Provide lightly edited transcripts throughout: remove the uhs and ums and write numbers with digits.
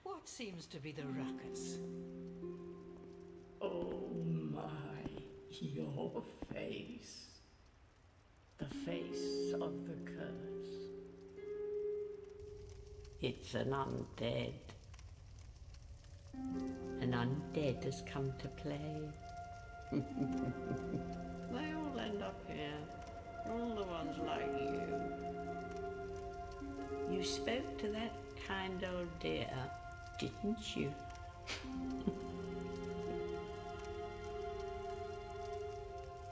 What seems to be the ruckus? Oh my, your face. The face of the curse. It's an undead. An undead has come to play. They all end up here. All the ones like you. You spoke to that kind old dear, didn't you?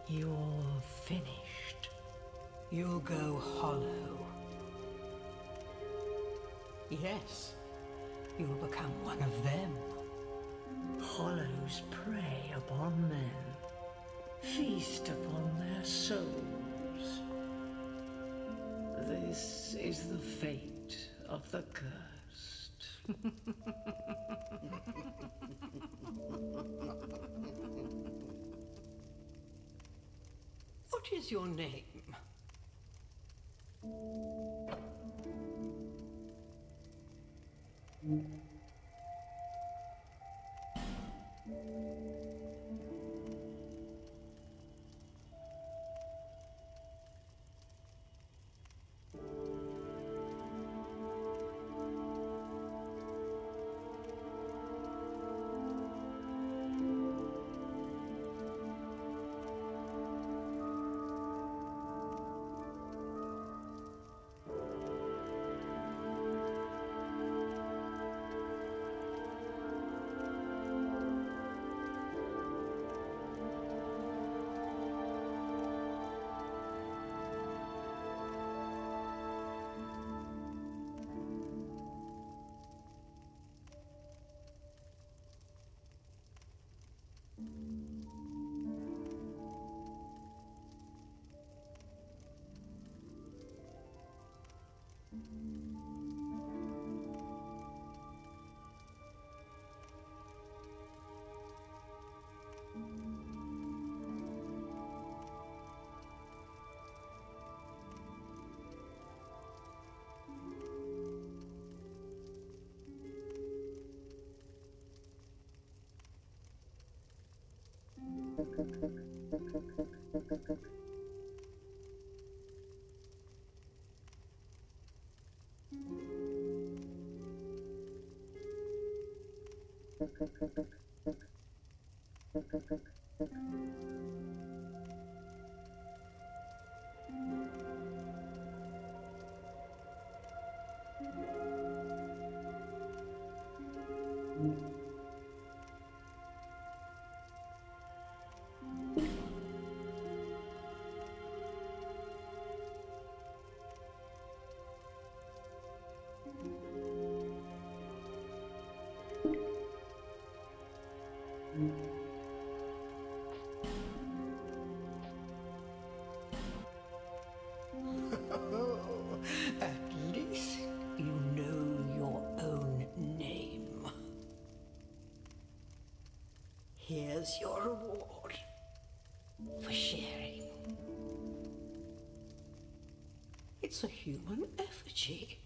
You're finished. You'll go hollow. Yes, you'll become one of them. Hollows prey upon men, feast upon their souls. This is the fate of the cursed. What is your name? At least you know your own name. Here's your reward for sharing. It's a human effigy.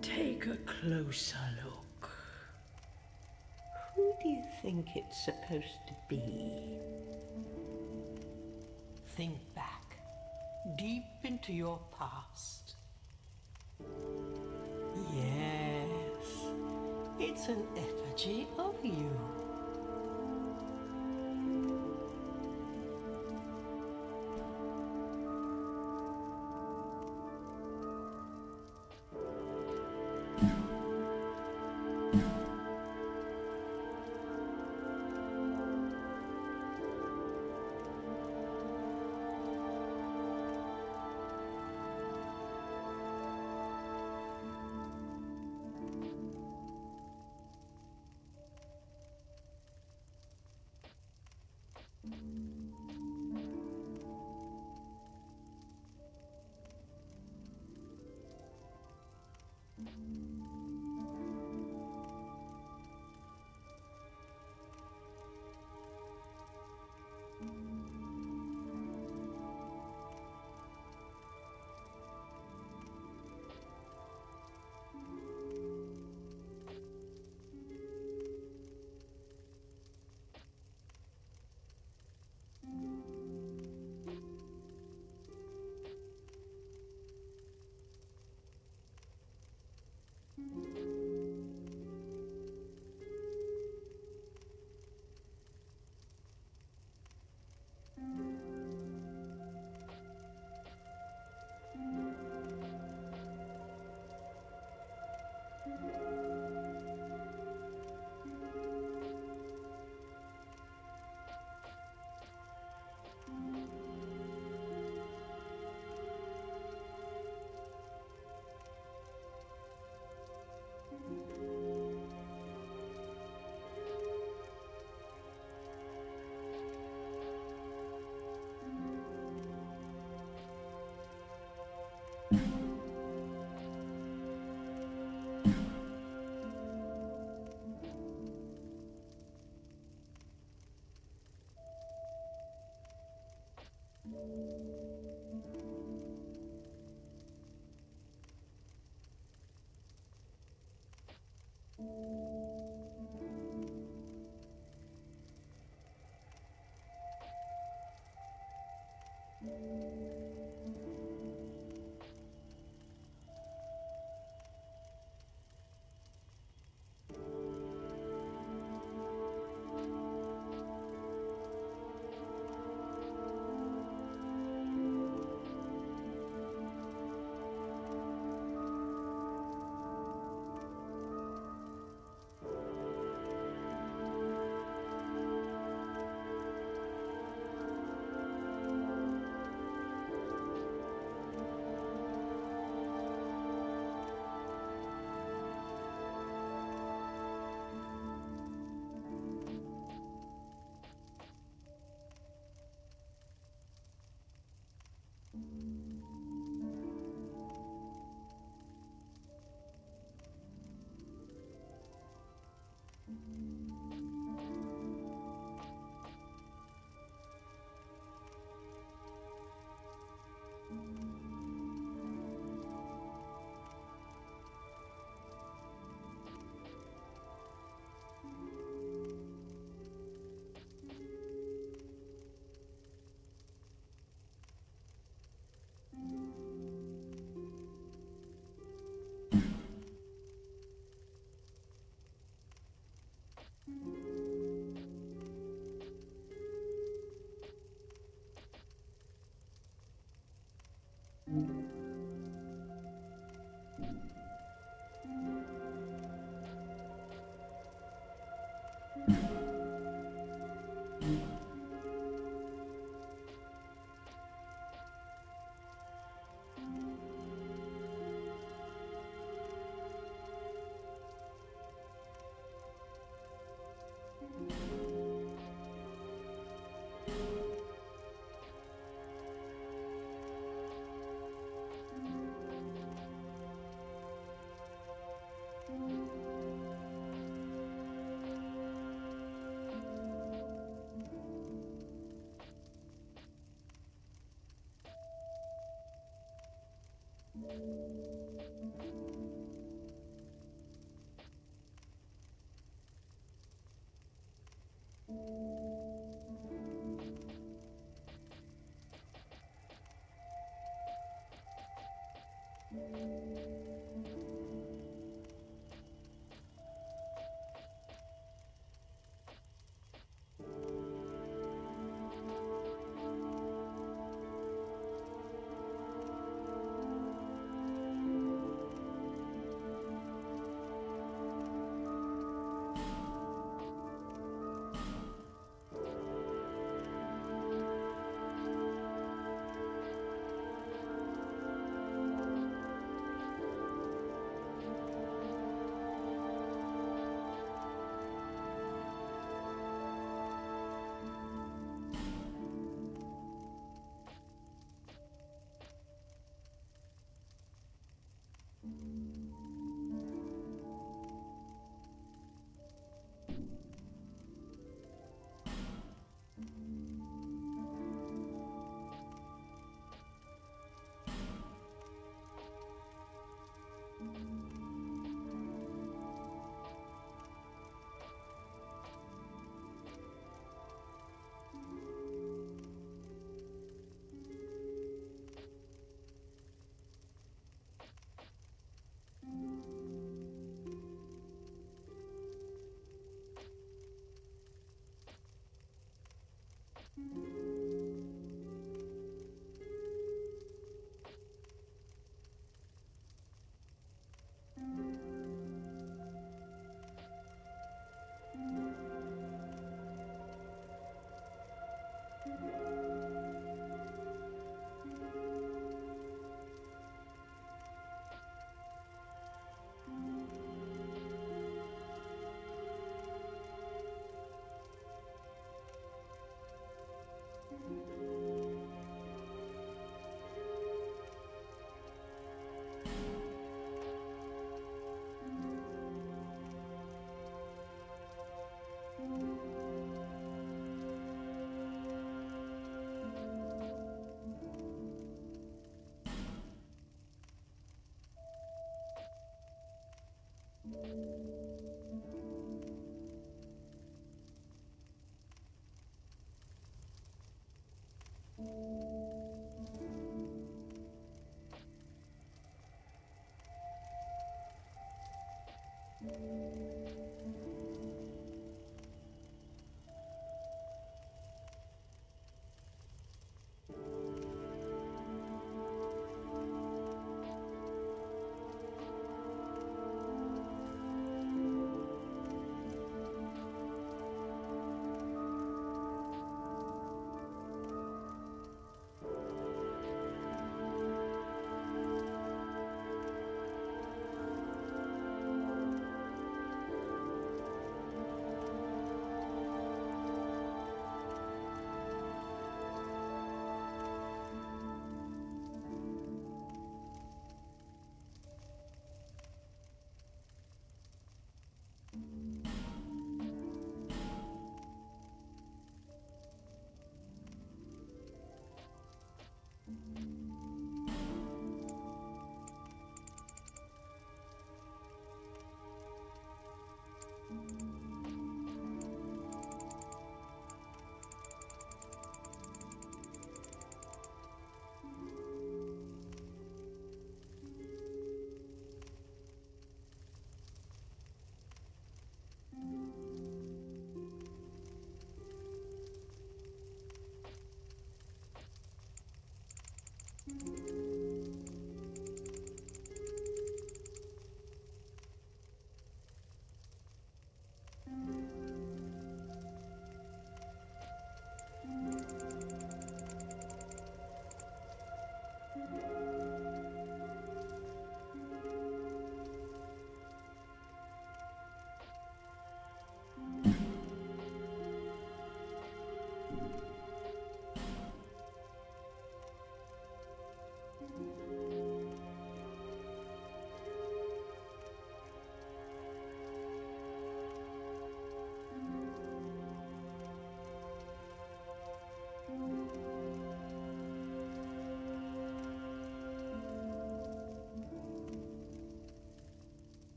Take a closer look. Who do you think it's supposed to be? Think back, deep into your past. Yes, it's an effigy of you.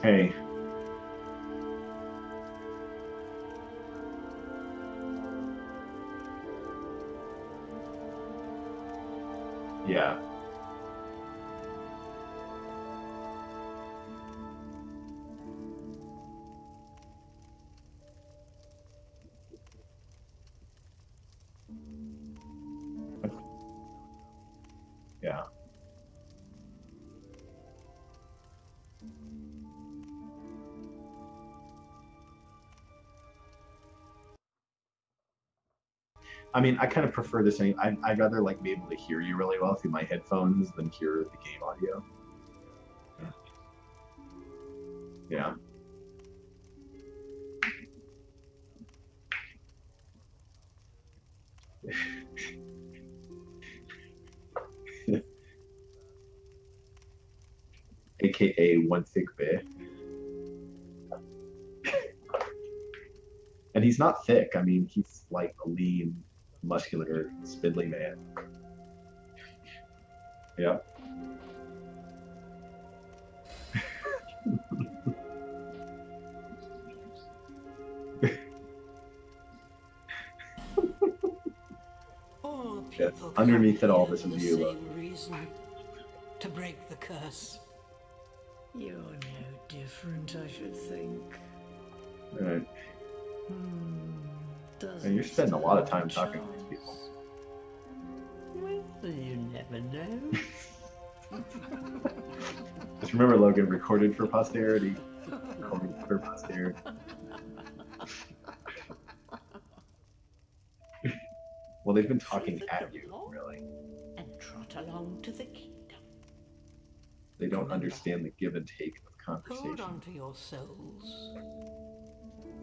Hey. Yeah. Yeah. I mean, I kind of prefer this thing. I'd rather like be able to hear you really well through my headphones than hear the game audio. Yeah. AKA one thick bear. And he's not thick. I mean, he's like a lean, muscular, spindly man. Yeah. Yes. Underneath it all, this is you. Same reason to break the curse. You're no different, I should think. All right. And you're spending a lot of time talking to these people. Well, you never know. Just remember, Logan, recorded for posterity. Recorded for posterity. Well, they've been talking at you, really. And trot along to the kingdom. They don't understand the give and take of conversation. Hold on to your souls.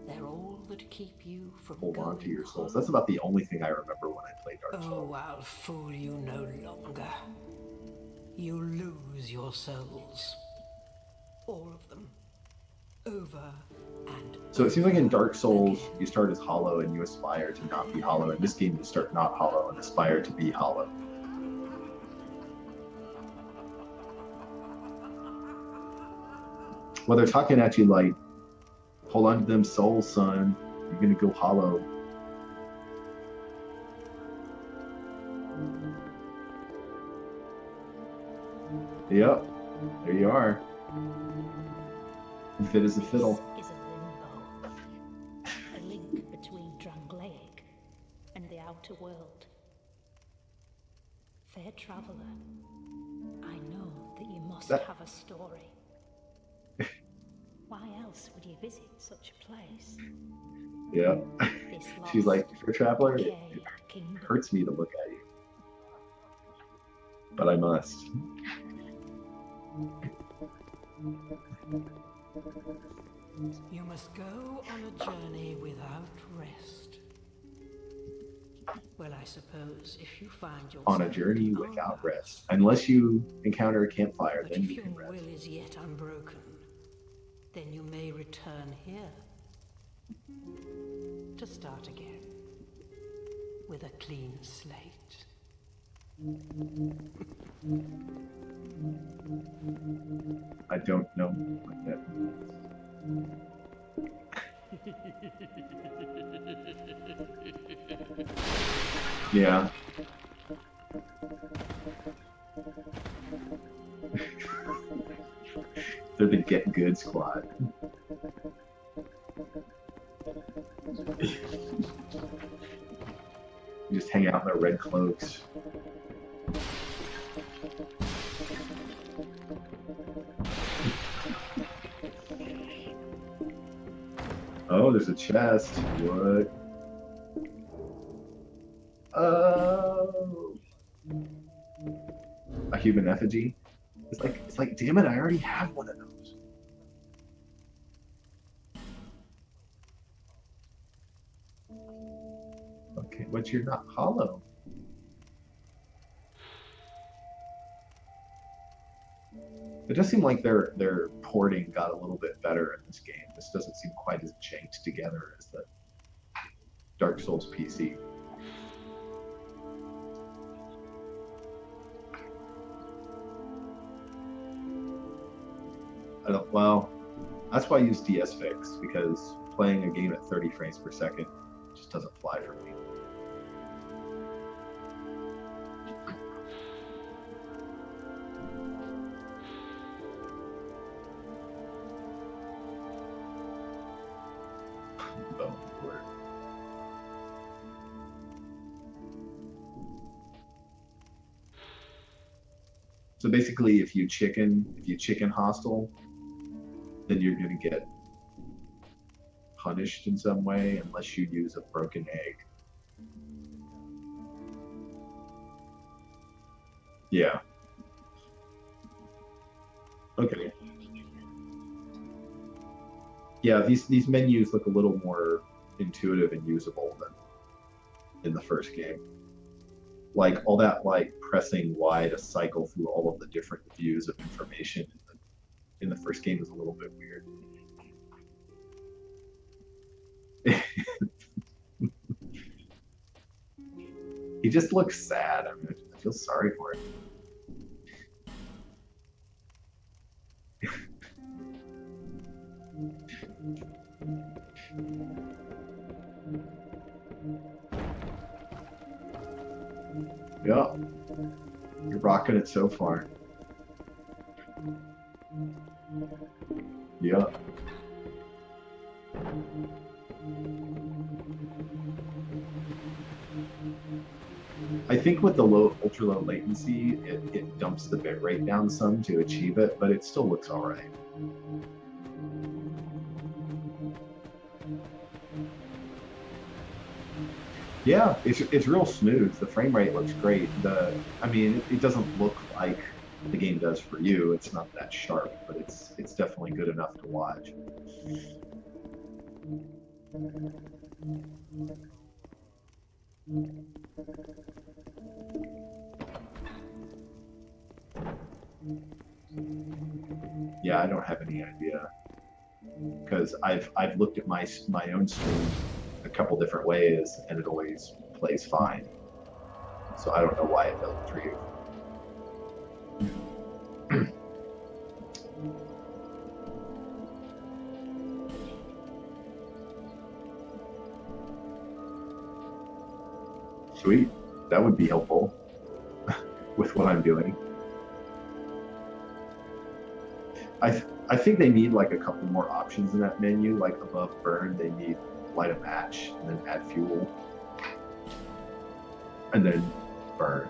They're all that keep you from Hold on to going your souls. home. That's about the only thing I remember when I played Dark Souls. Oh, I'll fool you no longer. You lose your souls. All of them. Over and So it seems like in Dark Souls, again. you start as hollow and you aspire to not be hollow. In this game, you start not hollow and aspire to be hollow. Well, they're talking at you like, hold on to them souls, son. You're gonna go hollow. Yep, there you are. Fit as a fiddle. This is a limbo, a link between Drangleic and the outer world. Fair traveler, I know that you must have a story. Why else would you visit such a place? Yeah. She's like, for a traveler, it hurts me to look at you. But I must. You must go on a journey without rest. Well, I suppose if you find yourself on a journey without rest. Unless you encounter a campfire, but then if you your can rest. will is yet unbroken, then you may return here to start again with a clean slate. I don't know what that means. Yeah. They're the Get Good squad. You just hang out in their red cloaks. Oh, there's a chest. What? Oh. A human effigy? It's like, damn it, I already have one of those. Okay, but you're not hollow. It does seem like their porting got a little bit better in this game. This doesn't seem quite as janked together as the Dark Souls PC. Well, that's why I use DS Fix, because playing a game at 30 frames per second just doesn't fly for me. So basically, if you chicken hostile, then you're gonna get punished in some way unless you use a broken egg. Yeah. Okay. Yeah, these menus look a little more intuitive and usable than in the first game. Like all that like pressing Y to cycle through all of the different views of information in the first game is a little bit weird. He just looks sad. I mean, I feel sorry for him. Yeah, you're rocking it so far. Yeah. I think with the ultra low latency, it dumps the bitrate down some to achieve it, but it still looks all right. Yeah, it's real smooth. The frame rate looks great. I mean, it doesn't look like the game does for you. It's not that sharp, but it's definitely good enough to watch. Yeah, I don't have any idea, because I've looked at my own stream a couple different ways and it always plays fine. So I don't know why it doesn't for you. Sweet, that would be helpful with what I'm doing. I think they need like a couple more options in that menu. Like above burn, they need light a match and then add fuel, and then burn.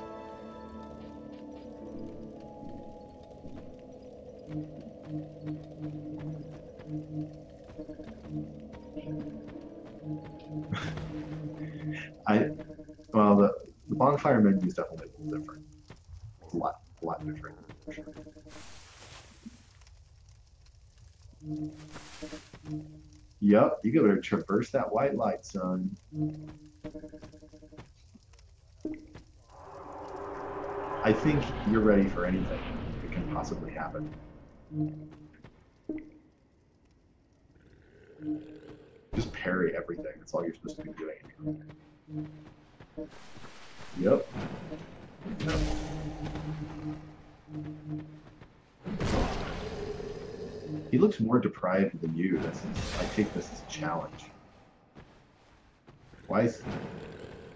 Well, the bonfire menu is definitely a little different. It's a lot different. For sure. Yep, you gotta traverse that white light, son. I think you're ready for anything that can possibly happen. Just parry everything. That's all you're supposed to be doing. Yep. He looks more deprived than you. I take this as a challenge. Why is...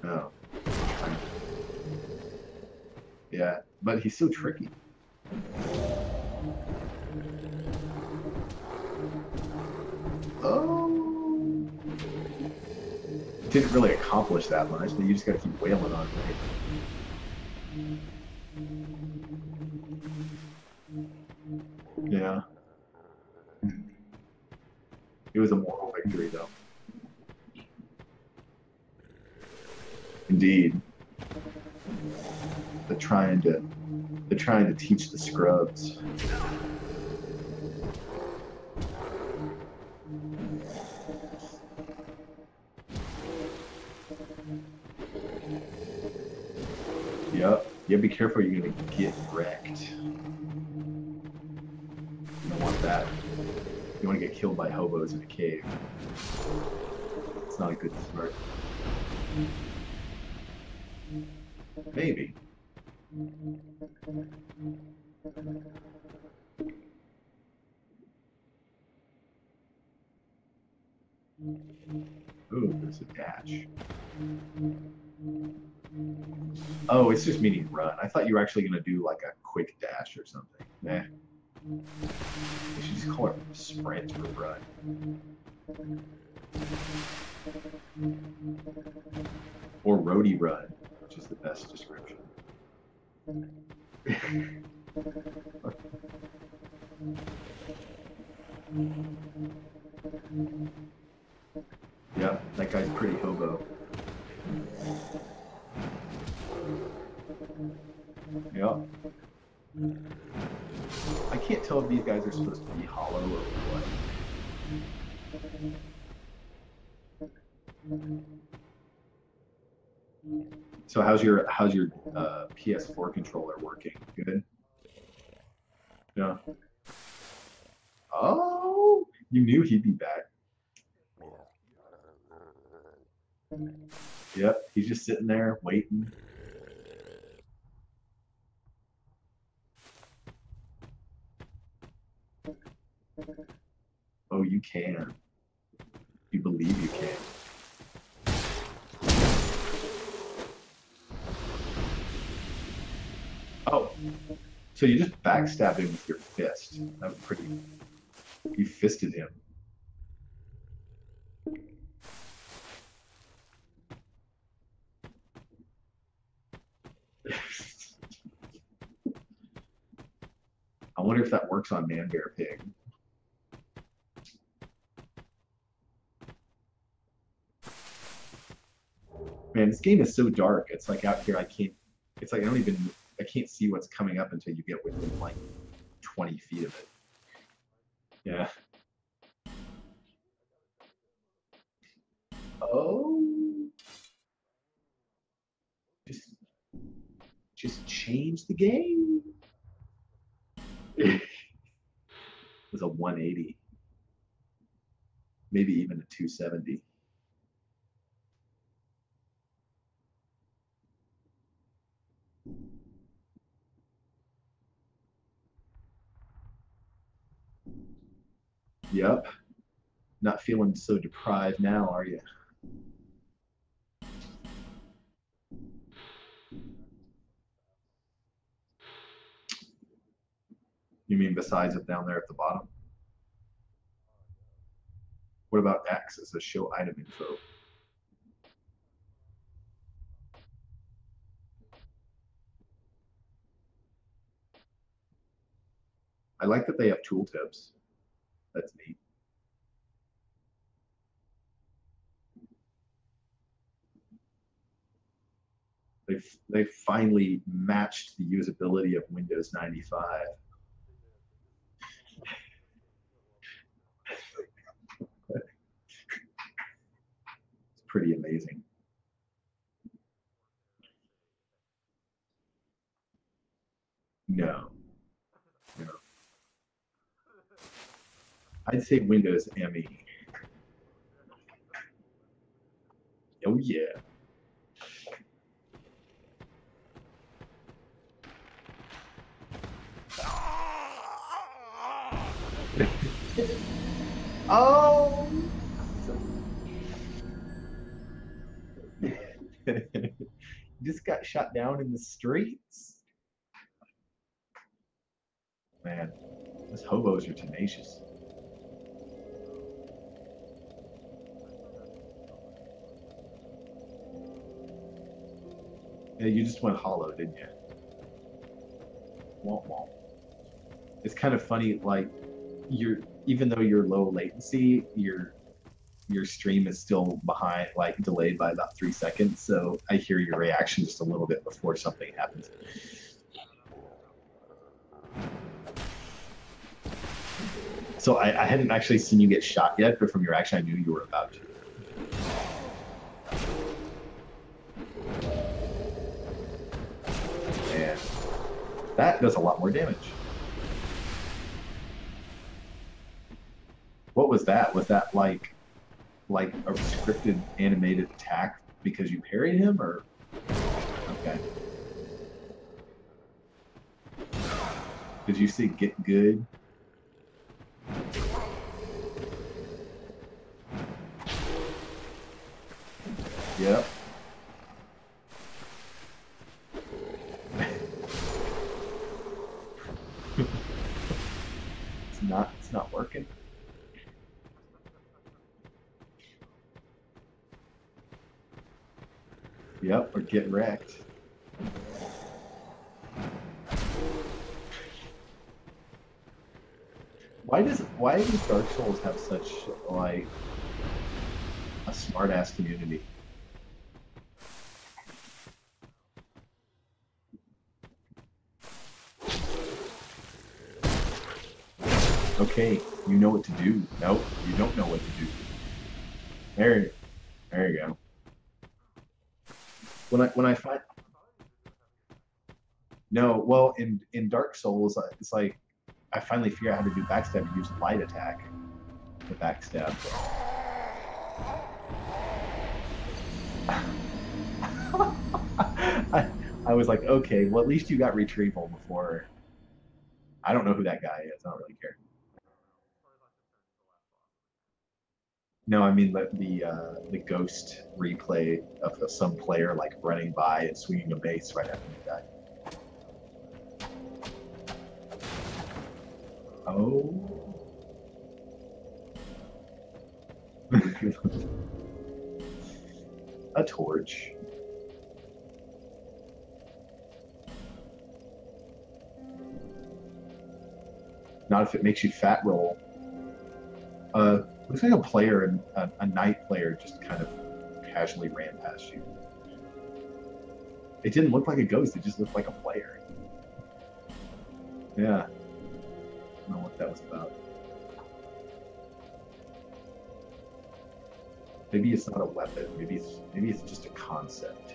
No. Yeah, but he's so tricky. Oh. Didn't really accomplish that much, but you just gotta keep wailing on it. Yeah. It was a moral victory, though. Indeed. They're trying to teach the scrubs. Yep. Yeah, be careful, you're gonna get wrecked. You don't want that. You want to get killed by hobos in a cave. It's not a good start. Maybe. Ooh, there's a dash. Oh, it's just meaning run. I thought you were actually going to do like a quick dash or something. Nah. You should just call it sprint or run. Or roadie run, which is the best description. Yeah, that guy's pretty hobo. Yeah. I can't tell if these guys are supposed to be hollow or what. So how's your PS4 controller working? Good? Yeah. Oh, you knew he'd be back. Yep, he's just sitting there waiting. Oh, you can. You believe you can. Oh, so you just backstabbed him with your fist. That was pretty... You fisted him. I wonder if that works on Man Bear Pig. Man, this game is so dark. It's like out here, I can't. It's like I can't see what's coming up until you get within like 20 feet of it. Yeah. Oh. Just change the game. It was a 180. Maybe even a 270. Yep. Not feeling so deprived now, are you? You mean besides it down there at the bottom? What about X? It says show item info. I like that they have tooltips. That's neat. They finally matched the usability of Windows 95. It's pretty amazing. No. No. I'd say Windows ME. Oh yeah. Oh. Just got shot down in the streets. Man, those hobos are tenacious. Yeah, you just went hollow, didn't you? Womp womp. It's kind of funny, like even though you're low latency, your stream is still behind, like delayed by about 3 seconds. So I hear your reaction just a little bit before something happens. So I hadn't actually seen you get shot yet, but from your action, I knew you were about to. And that does a lot more damage. What was that? Was that like a scripted animated attack because you parried him, or? Okay. Did you see get good? Yep. It's not working. Yep, or get wrecked. Why does Dark Souls have such like a smart ass community? Okay, you know what to do. Nope, you don't know what to do. There you go. When I find no, well, in Dark Souls, it's like I finally figure out how to do backstab and use light attack to backstab. I was like, okay, well, at least you got retrieval before. I don't know who that guy is. I don't really care. No, I mean the ghost replay of some player like running by and swinging a mace right after he died. Oh. A torch. Not if it makes you fat roll. Looks like a player and a knight player just kind of casually ran past you. It didn't look like a ghost, it just looked like a player. Yeah. I don't know what that was about. Maybe it's not a weapon, maybe it's just a concept.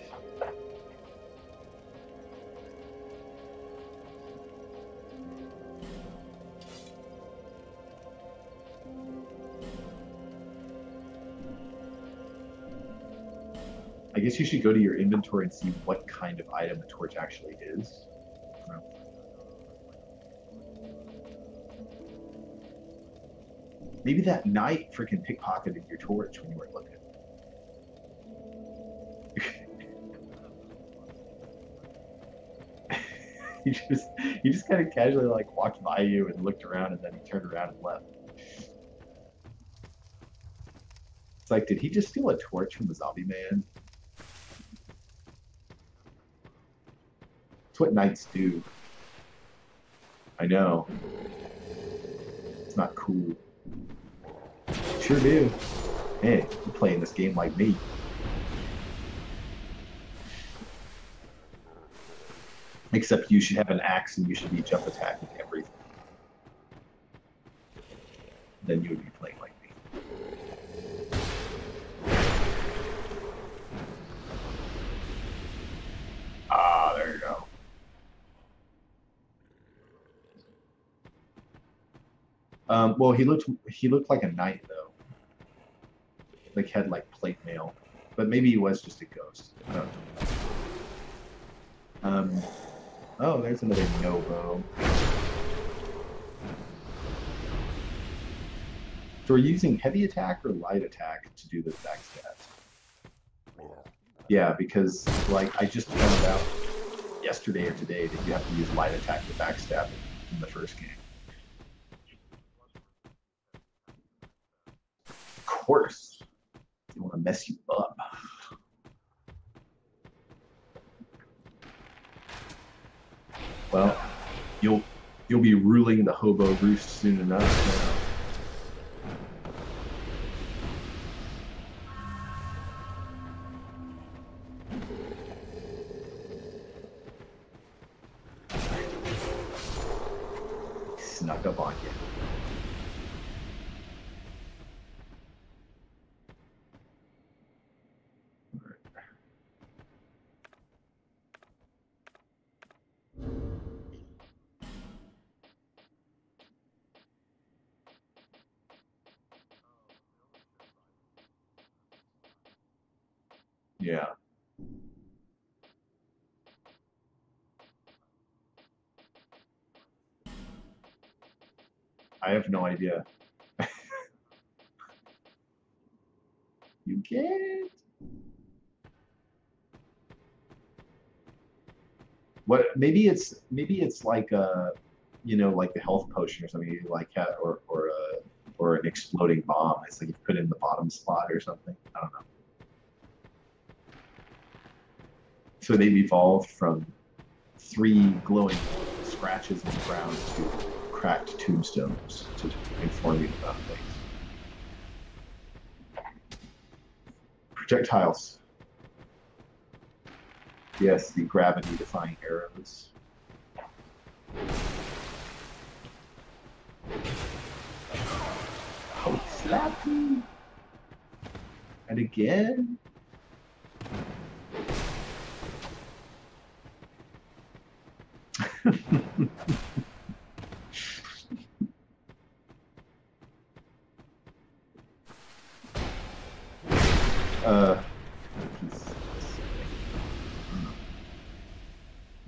I guess you should go to your inventory and see what kind of item the torch actually is. Maybe that knight freaking pickpocketed your torch when you weren't looking. he just kind of casually like walked by you and looked around, and then he turned around and left. It's like, did he just steal a torch from the zombie man? That's what knights do. I know. It's not cool. Sure do. Hey, you're playing this game like me. Except you should have an axe and you should be jump attacking everything. Then you would be playing like me. Ah, there you go. Well, he looked like a knight though. Like had like plate mail, but maybe he was just a ghost. I don't know. Oh, there's another no-bo. So we're using heavy attack or light attack to do this backstab. Yeah, because like I just found out yesterday or today that you have to use light attack to backstab in the first game. Of course, they want to mess you up. Well, you'll be ruling the hobo roost soon enough. Snuck up on you. Yeah. I have no idea. You can't. What? Maybe it's like you know, like the health potion or something, you like have, or an exploding bomb. It's like you put it in the bottom slot or something. I don't know. So they've evolved from 3 glowing scratches in the ground to cracked tombstones to inform you about things. Projectiles. Yes, the gravity-defying arrows. Oh, slap me! And again?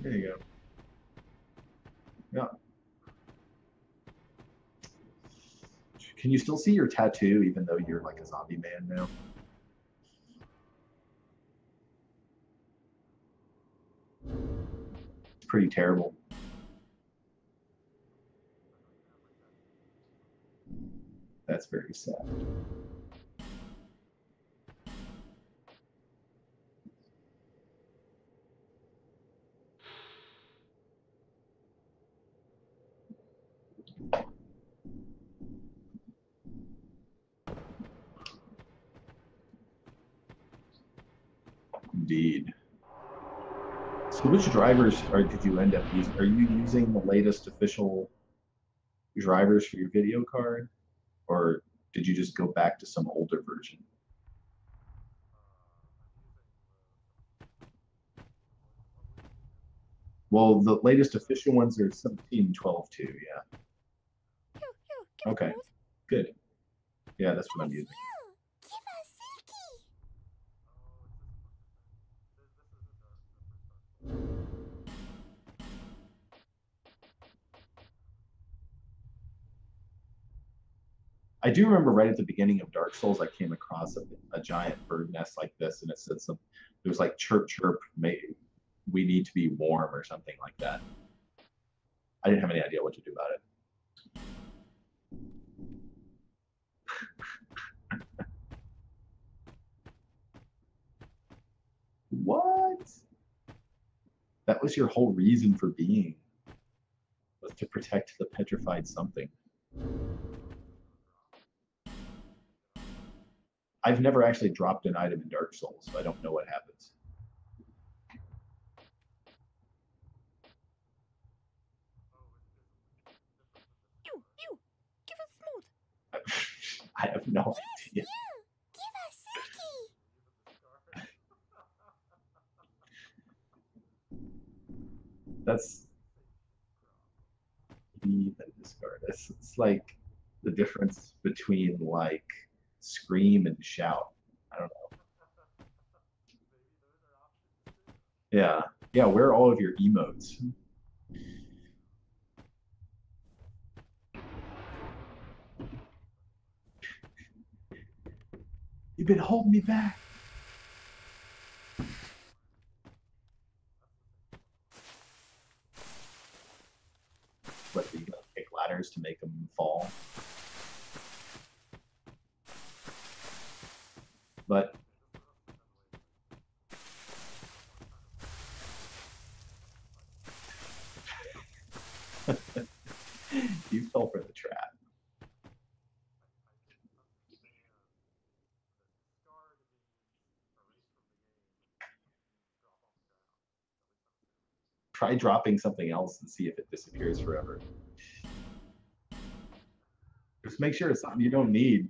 There you go. Yeah. Can you still see your tattoo even though you're like a zombie man now? It's pretty terrible. That's very sad. Indeed. So which drivers did you end up using? Are you using the latest official drivers for your video card? Or did you just go back to some older version? Well, the latest official ones are 17.12 too, yeah. Okay, good. Yeah, that's what I'm using. I do remember right at the beginning of Dark Souls, I came across a giant bird nest like this, and it said it was like chirp chirp, we need to be warm or something like that. I didn't have any idea what to do about it. What? That was your whole reason for being, was to protect the petrified something. I've never actually dropped an item in Dark Souls, so I don't know what happens. You, give us smooth. I have no idea. Give us silky. That's leave and discard. It's like the difference between like scream and shout. I don't know. Yeah. Yeah, where are all of your emotes? You've been holding me back. What, are you gonna pick ladders to make them fall? But you fell for the trap. Try dropping something else and see if it disappears forever. Just make sure it's something you don't need.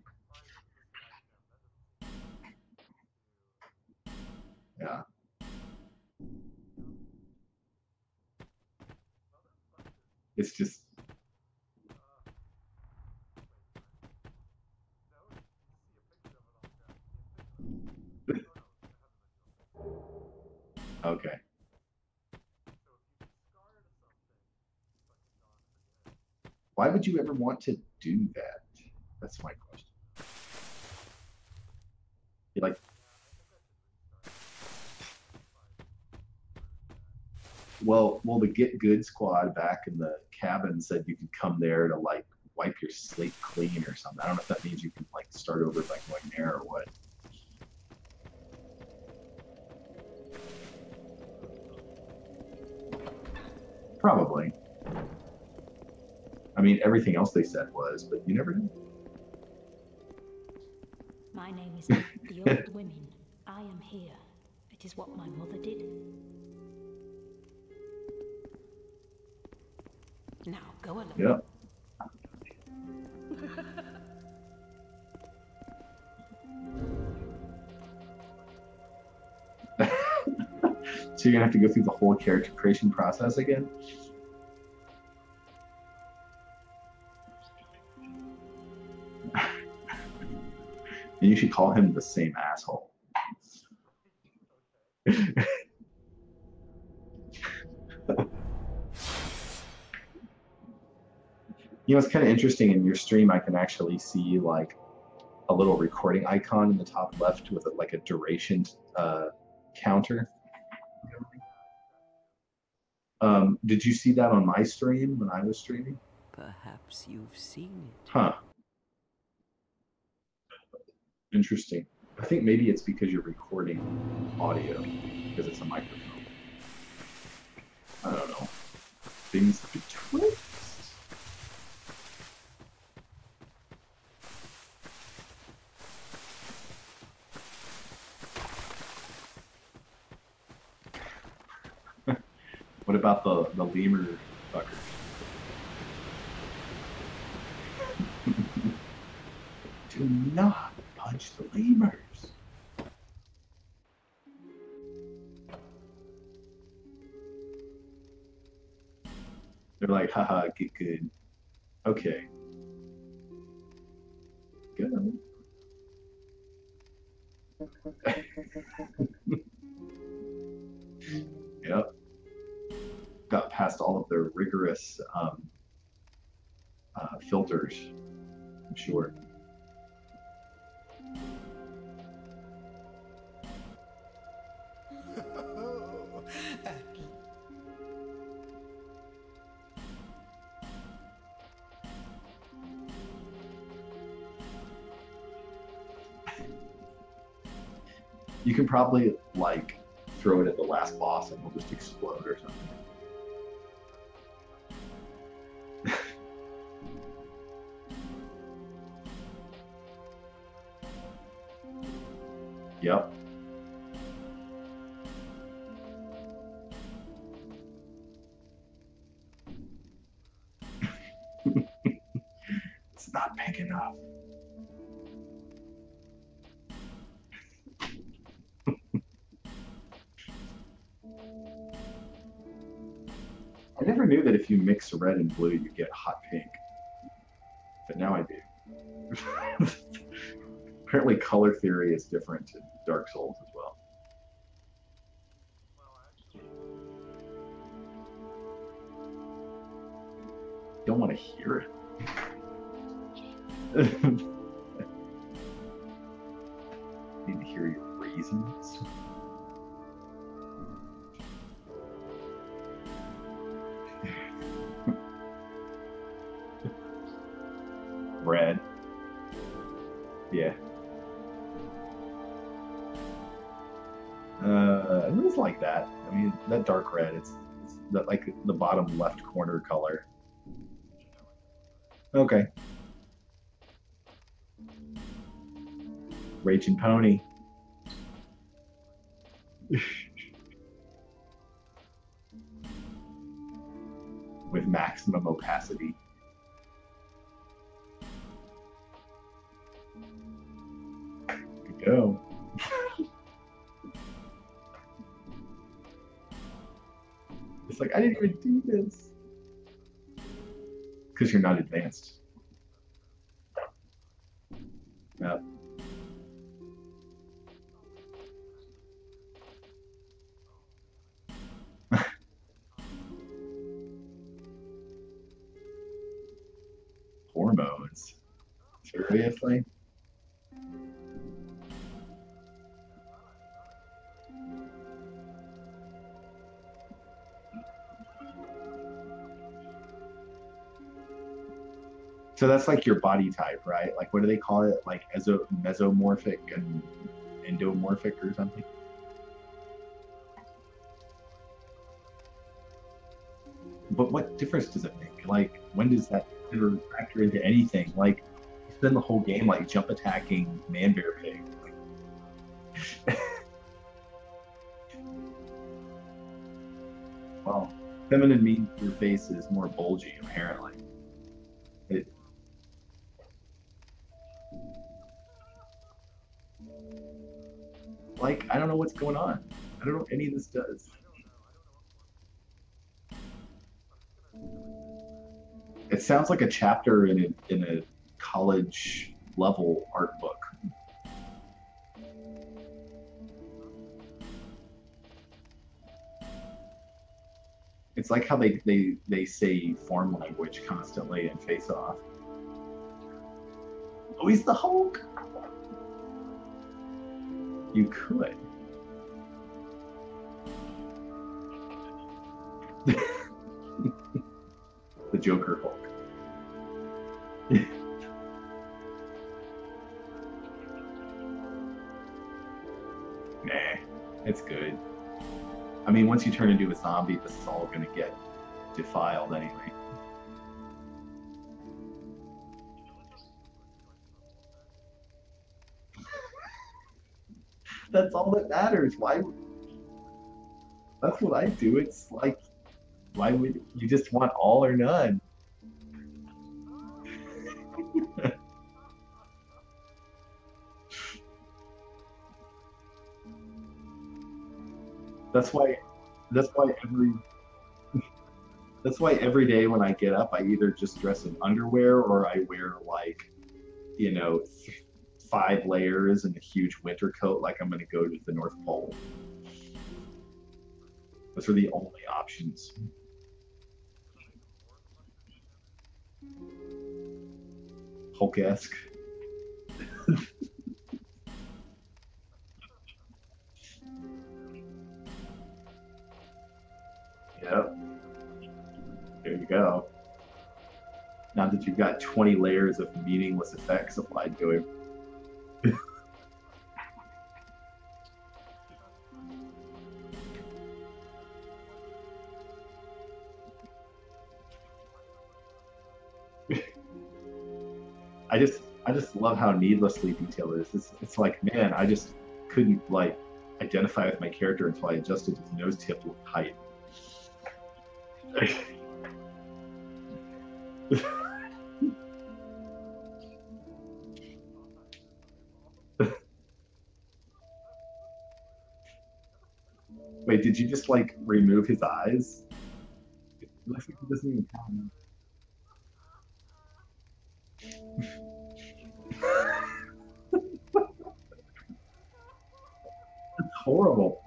Yeah. It's just okay. Why would you ever want to do that? That's my question. You like, well, the Get Good squad back in the cabin said you could come there to like wipe your slate clean or something. I don't know if that means you can like start over by going there or what. Probably. I mean, everything else they said was, but you never know. My name is the Old Women. I am here. It is what my mother did. Now go along. Yeah. So you're gonna have to go through the whole character creation process again? And you should call him the same asshole. You know, it's kind of interesting in your stream. I can actually see like a little recording icon in the top left with like a duration counter. Did you see that on my stream when I was streaming? Perhaps you've seen it. Huh. Interesting. I think maybe it's because you're recording audio, because it's a microphone. I don't know. Things betwixt. What about the lemur fuckers? Do not punch the lemurs. They're like, haha, get good. Okay. Good. Yep. Got past all of their rigorous filters, I'm sure. You can probably like throw it at the last boss and it'll just explode or something. Yep. It's not big enough. I never knew that if you mix red and blue, you get hot pink. But now I do. Apparently color theory is different in Dark Souls as well. Don't want to hear it. Need to hear your reasons. Red. Yeah. It was like that. I mean, that dark red, it's that like the bottom left corner color. Okay. Raging Pony. With maximum opacity. Good go. It's like, I didn't even do this. Because you're not advanced. Yep. Hormones. Seriously? So that's like your body type, right? Like, what do they call it? Like mesomorphic and endomorphic or something? But what difference does it make? Like, when does that ever factor into anything? Like, you spend the whole game like jump attacking man bear pig. Like... Well, feminine means your face is more bulgy, apparently. Like, I don't know what's going on. I don't know what any of this does. It sounds like a chapter in a college level art book. It's like how they say form language constantly in Face Off. Oh, he's the Hulk! You could. The Joker Hulk. Nah, it's good. I mean, once you turn into a zombie, this is all gonna get defiled anyway. That's all that matters. Why? That's what I do. It's like, why would you just want all or none? That's why every day when I get up, I either just dress in underwear or I wear like, you know, 5 layers and a huge winter coat like I'm going to go to the North Pole. Those are the only options. Hulk-esque. Yep. There you go. Now that you've got 20 layers of meaningless effects applied to him. I just love how needlessly detailed it is. It's like, man, I just couldn't like identify with my character until I adjusted his nose tip height. Wait, did you just like remove his eyes? It looks like he doesn't even have them. It's horrible.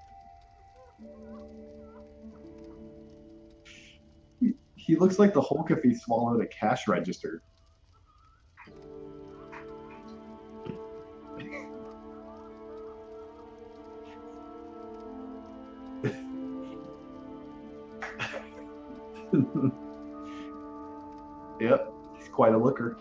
He looks like the Hulk if he swallowed a cash register. Yep, he's quite a looker.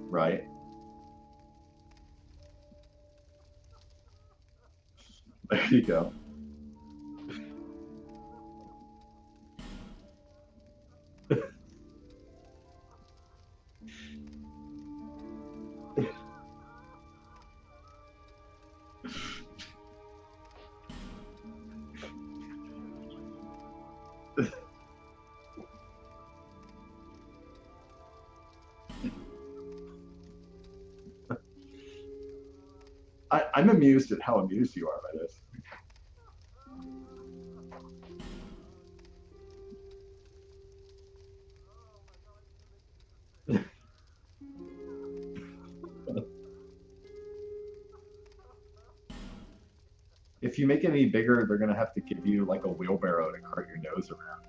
Right. There you go. I'm amused at how amused you are by this. If you make it any bigger, they're gonna have to give you like a wheelbarrow to cart your nose around.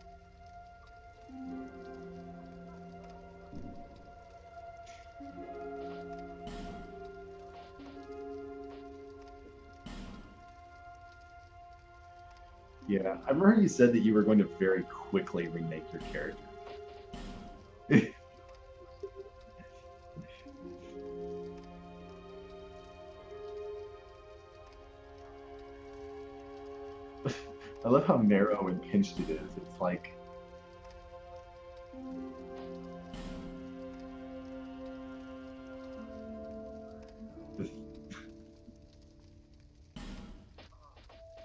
Yeah, I remember you said that you were going to very quickly remake your character. I love how narrow and pinched it is. It's like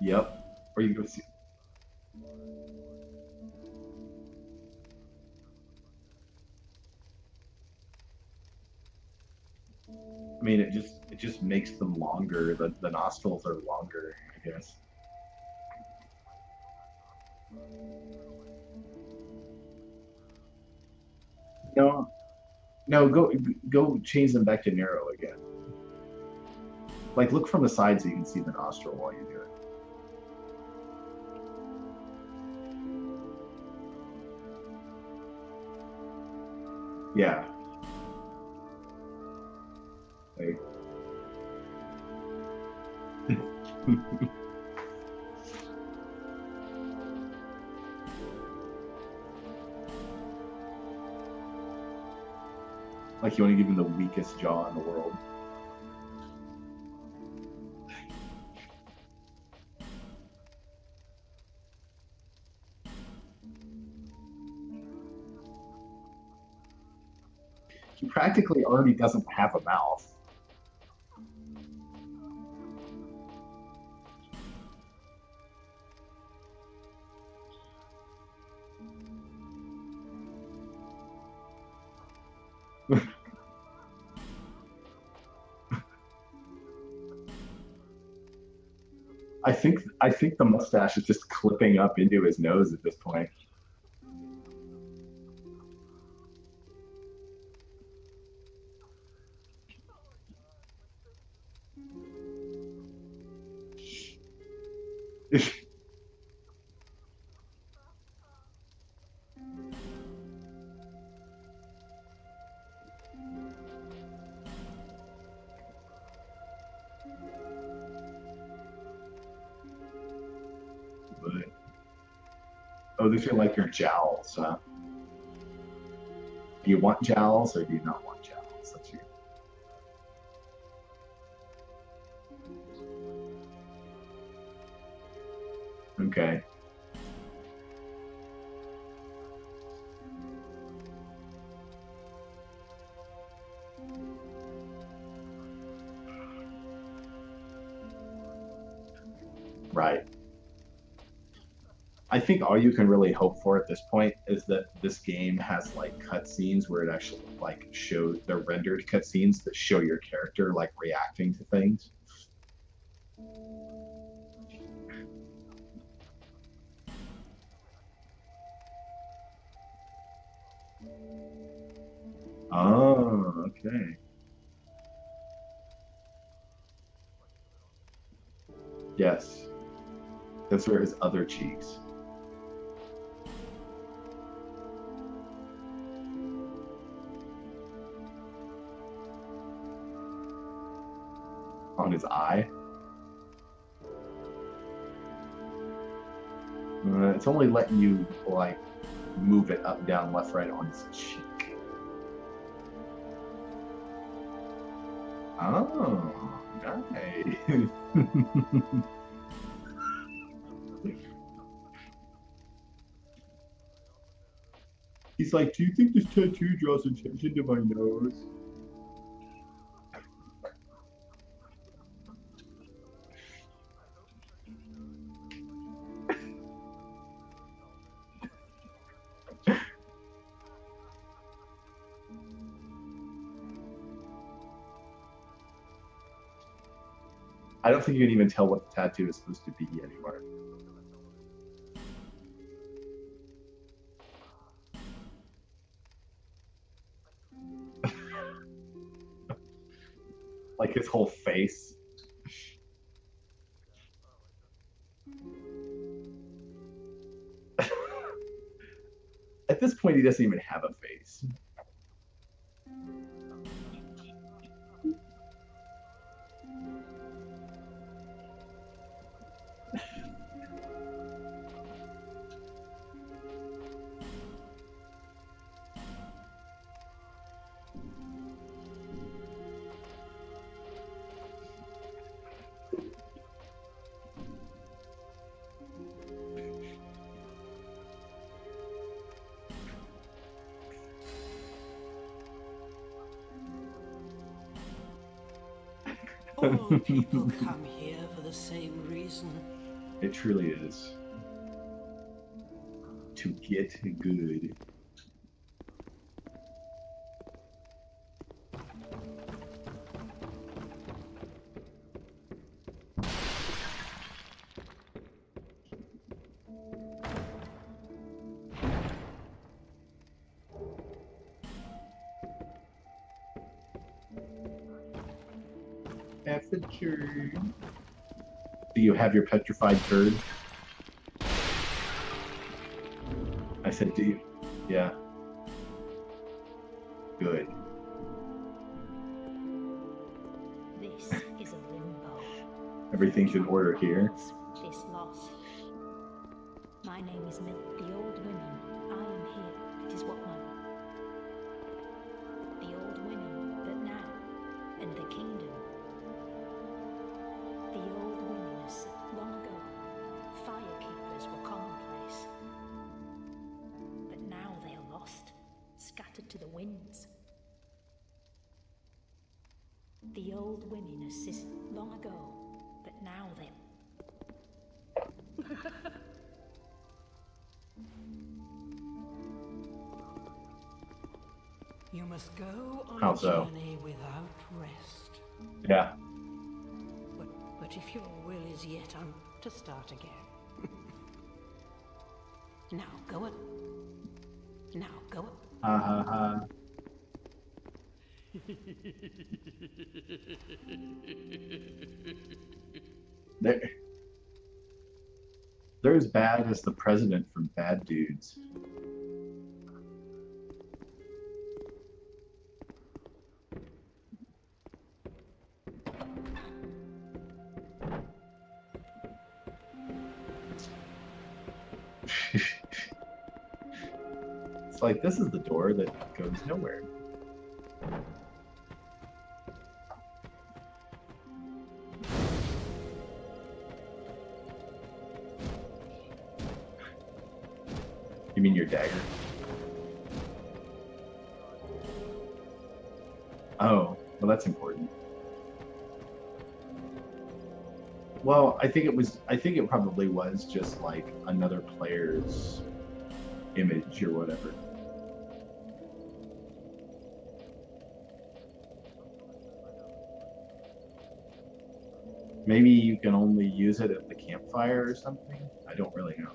yep. Or you go see. I mean, it just makes them longer. The nostrils are longer, I guess. No, no, go change them back to narrow again. Like look from the side so you can see the nostril while you do it. Yeah. Like, like you want to give him the weakest jaw in the world. He practically already doesn't have a mouth. I think the mustache is just clipping up into his nose at this point. But, oh, these are like your jowls, huh? Do you want jowls or do you not want jowls? That's you. Okay. Right. I think all you can really hope for at this point is that this game has like cutscenes where it actually like shows the rendered cutscenes that show your character like reacting to things. Oh, okay. Yes. Those are his other cheeks. On his eye. It's only letting you like move it up, down, left, right on his cheek. Oh, nice. He's like, do you think this tattoo draws attention to my nose? I don't think you can even tell what the tattoo is supposed to be anymore. Like his whole face. At this point, he doesn't even have a face. All people come here for the same reason. It truly is. To get good. Do you have your petrified turd? I said, do you? Yeah. Good. This is a limbo. Everything's in order here. This loss. My name is Milk, the old women. I am here. It is what one. The old women that now, and the kingdom. The old women long ago, firekeepers were commonplace. But now they are lost, scattered to the winds. The old women assist long ago, but now they... You must go on How a so? journey without rest. Yeah. But if your will is yet to start again. Now go on. Now go on. Ha ha ha. They're as bad as the president from Bad Dudes. It's like this is the door that goes nowhere. You mean your dagger? Oh, well that's important. Well, I think it probably was just like another player's image or whatever. Maybe you can only use it at the campfire or something? I don't really know.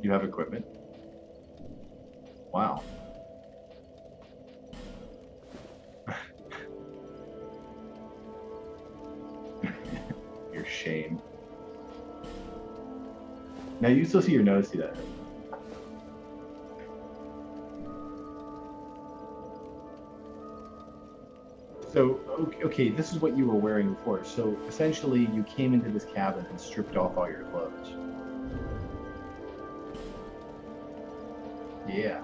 You have equipment? Wow. Your shame. Now you still see your nose, see that? So, okay, this is what you were wearing before. So essentially you came into this cabin and stripped off all your clothes. Yeah.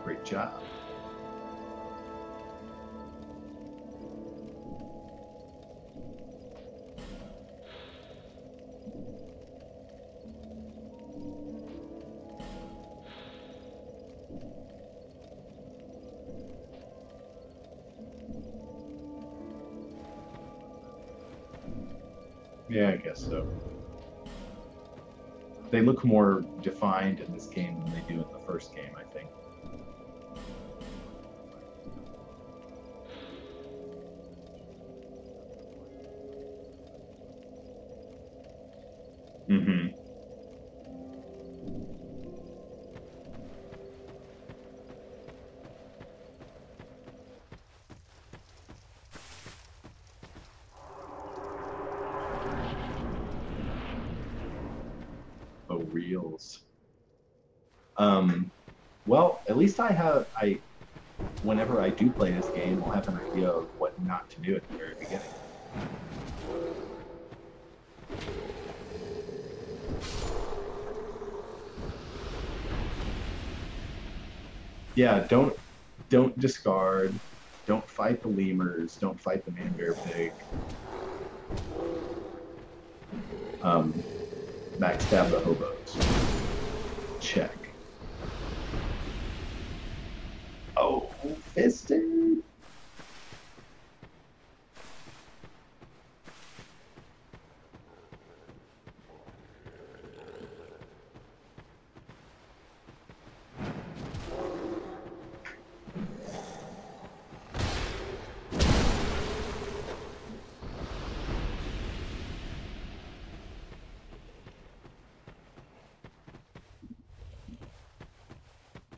Great job. Yeah, I guess so. They look more defined in this game than they do in the first game, I think. Mm-hmm. Oh, reels. Well, at least whenever I do play this game, I'll have an idea of what not to do at the very beginning. Yeah, don't discard, don't fight the lemurs, don't fight the man bear pig. Backstab the hobos. Check. Oh, fisted.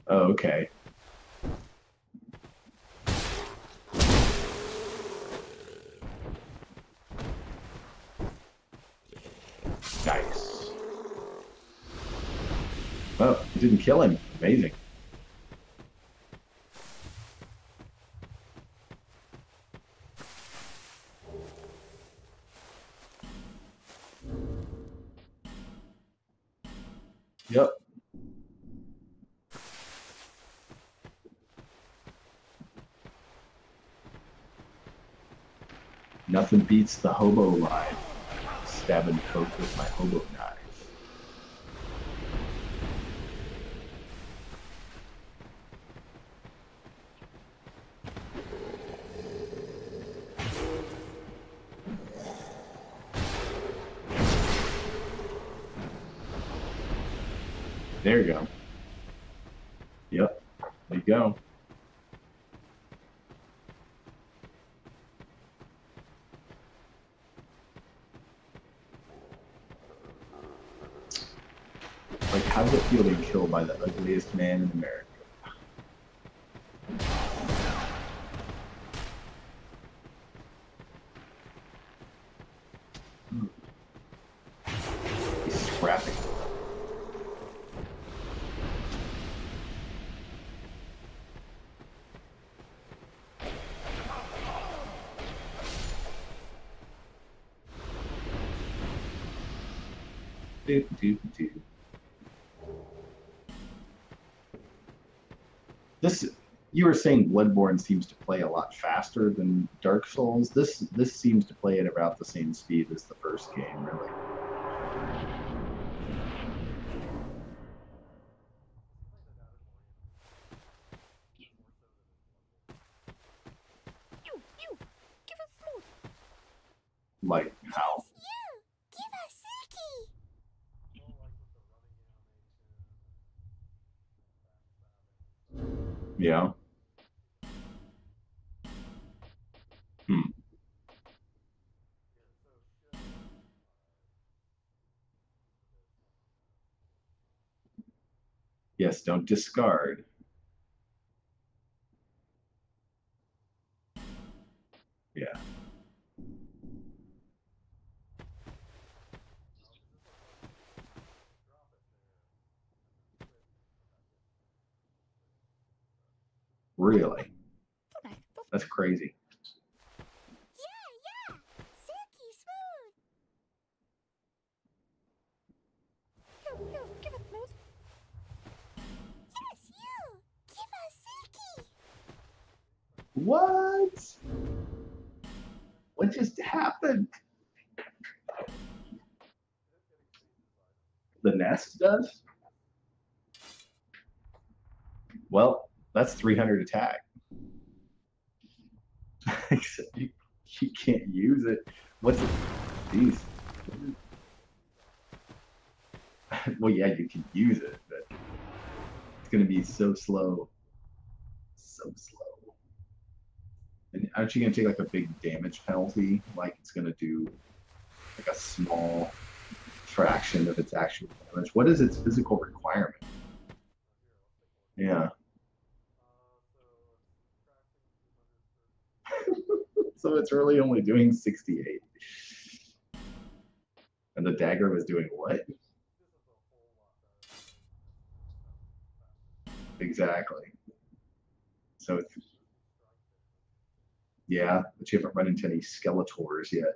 Oh, okay. Nice. Oh, it didn't kill him. Amazing. Yep. Nothing beats the hobo life. Stabbing folk with my hobo knife. There you go. Yep. There you go. Like, how does it feel to be killed by the ugliest man in America? He's scrapping. Do. This, you were saying Bloodborne seems to play a lot faster than Dark Souls. This seems to play at about the same speed as the first game, really. You, give us smooth. Like how? You, give us silky. Yeah. Hmm. Yes, don't discard. Yeah. Really? That's crazy. Yeah, silky smooth. You, give us smooth. Yes, you, give us silky. What? What just happened? The nest does? Well, that's 300 attack. Except you can't use it. What's it? Jeez. Well, yeah, you can use it, but it's going to be so slow. So slow. And aren't you going to take like a big damage penalty? Like it's going to do like a small fraction of its actual damage. What is its physical requirement? Yeah. So it's really only doing 68. And the dagger was doing what? Exactly. So it's, yeah, but you haven't run into any Skeletors yet.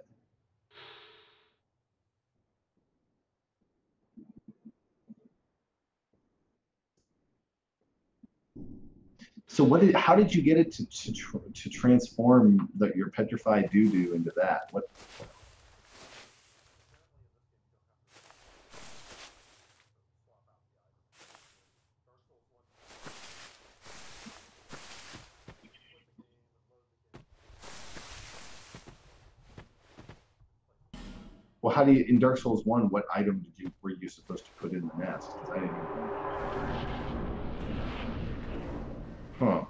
So what did? How did you get it to transform your petrified doo-doo into that? What? Well, how do you in Dark Souls 1? What item were you supposed to put in the nest? Because I didn't even know. Huh.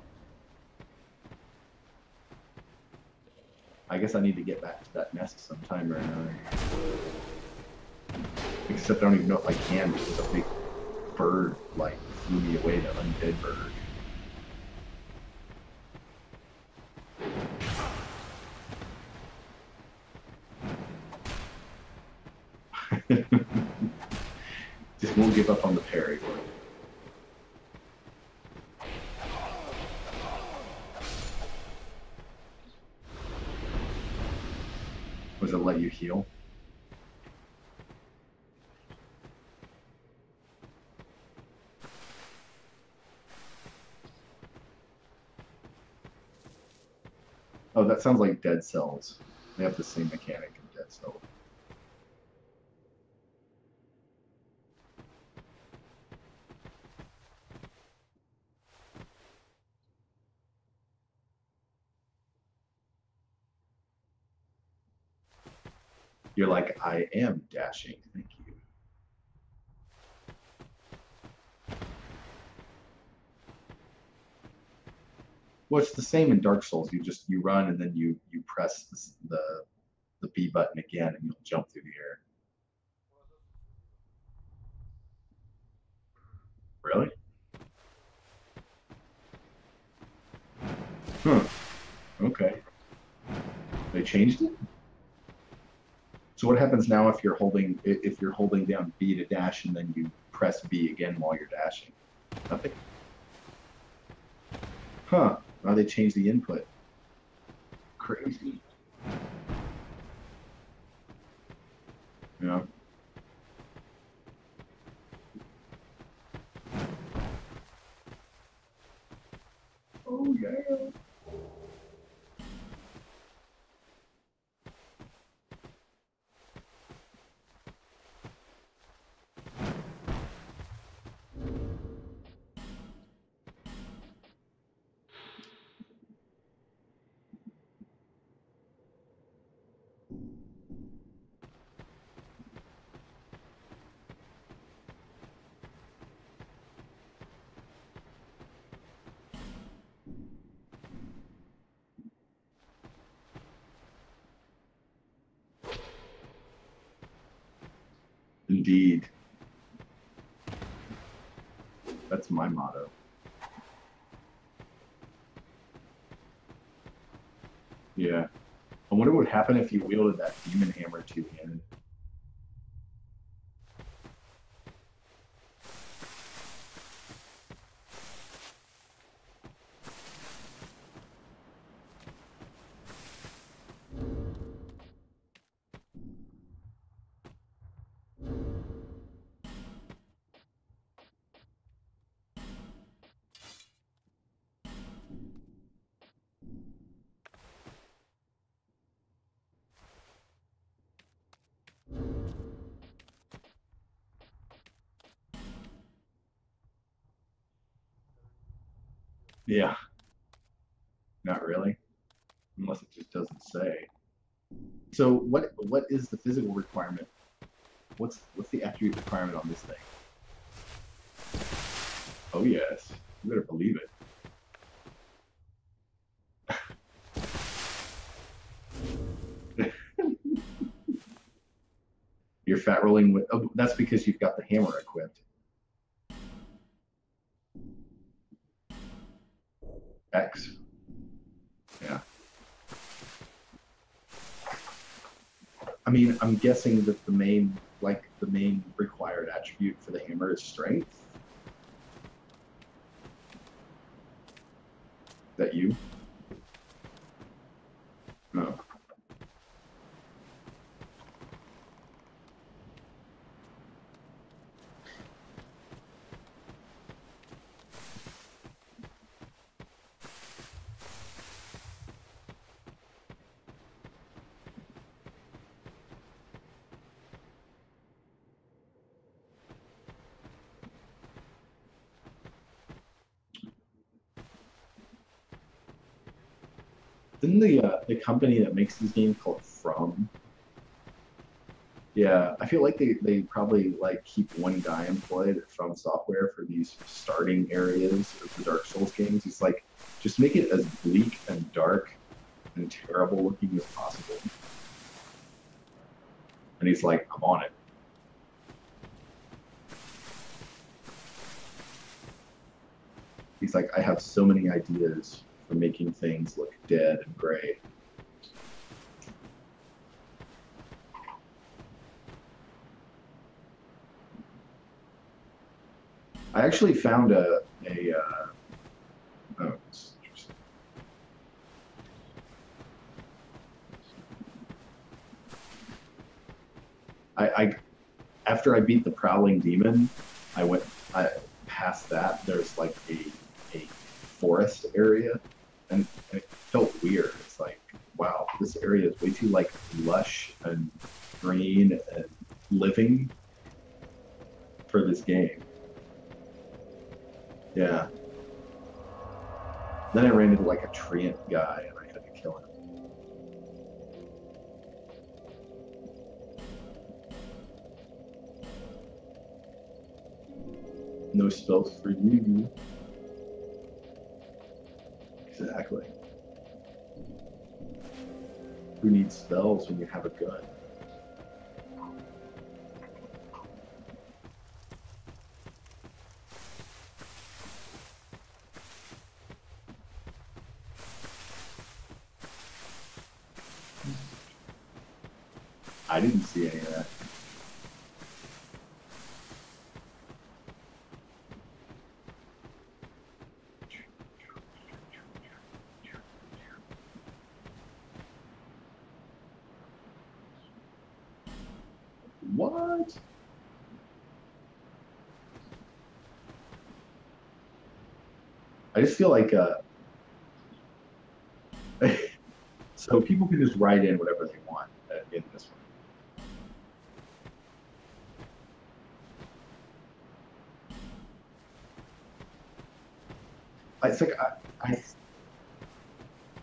I guess I need to get back to that nest sometime or another. Except I don't even know if I can because a big bird like flew me away, the undead bird. Just won't give up on the parry. Was it let you heal? Oh, that sounds like Dead Cells. They have the same mechanic in Dead Cells. You're like, I am dashing. Thank you. Well, it's the same in Dark Souls. You run and then you press the B button again and you'll jump through the air. Really? Huh. Okay. They changed it? So what happens now if you're holding down B to dash and then you press B again while you're dashing? Nothing. Huh. Now they changed the input. Crazy. Yeah. Oh yeah. Indeed. That's my motto. Yeah. I wonder what would happen if you wielded that demon hammer two-handed. Yeah. Not really. Unless it just doesn't say. So what is the physical requirement? What's the attribute requirement on this thing? Oh yes. You better believe it. You're fat rolling with that's because you've got the hammer equipped. X. Yeah. I mean, I'm guessing that the main required attribute for the hammer is strength. Is that you? No. Didn't the company that makes these games called From? Yeah, I feel like they probably like keep one guy employed at From Software for these starting areas of the Dark Souls games. He's like, just make it as bleak and dark and terrible looking as possible. And he's like, I'm on it. He's like, I have so many ideas for making things look dead and gray. I actually found oh, it's interesting. After I beat the Prowling Demon, I past that. There's like a forest area, and it felt weird. It's like, wow, this area is way too like lush and green and living for this game. Yeah. Then I ran into like a treant guy and I had to kill him. No spells for you. Exactly. Who needs spells when you have a gun? I didn't see any of that. What? I just feel like So people can just write in whatever they want in this one. It's like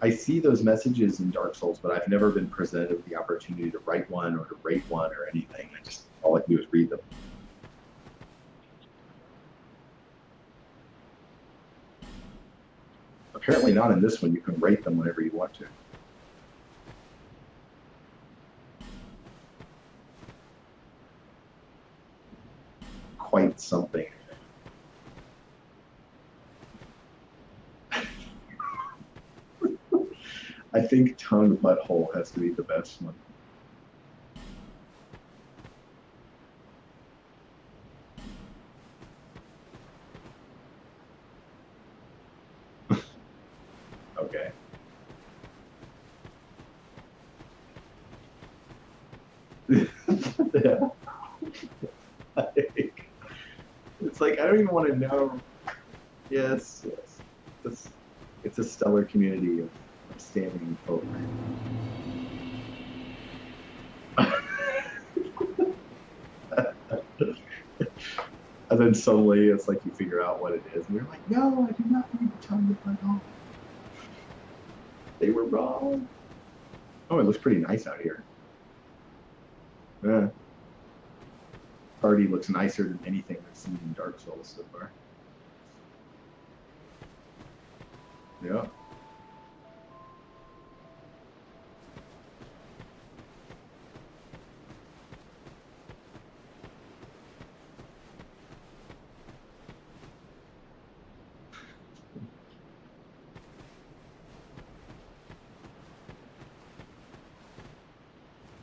I see those messages in Dark Souls, but I've never been presented with the opportunity to write one or to rate one or anything. All I can do is read them. Apparently not in this one. You can rate them whenever you want to. Quite something. I think tongue butthole has to be the best one. Okay. Yeah. It's like I don't even want to know. Yes, yes. It's a stellar community of standing folk. And then suddenly it's like you figure out what it is, and you're like, no, I do not need to tell you at all. They were wrong. Oh, it looks pretty nice out here. Yeah. Party looks nicer than anything I've seen in Dark Souls so far. Yeah.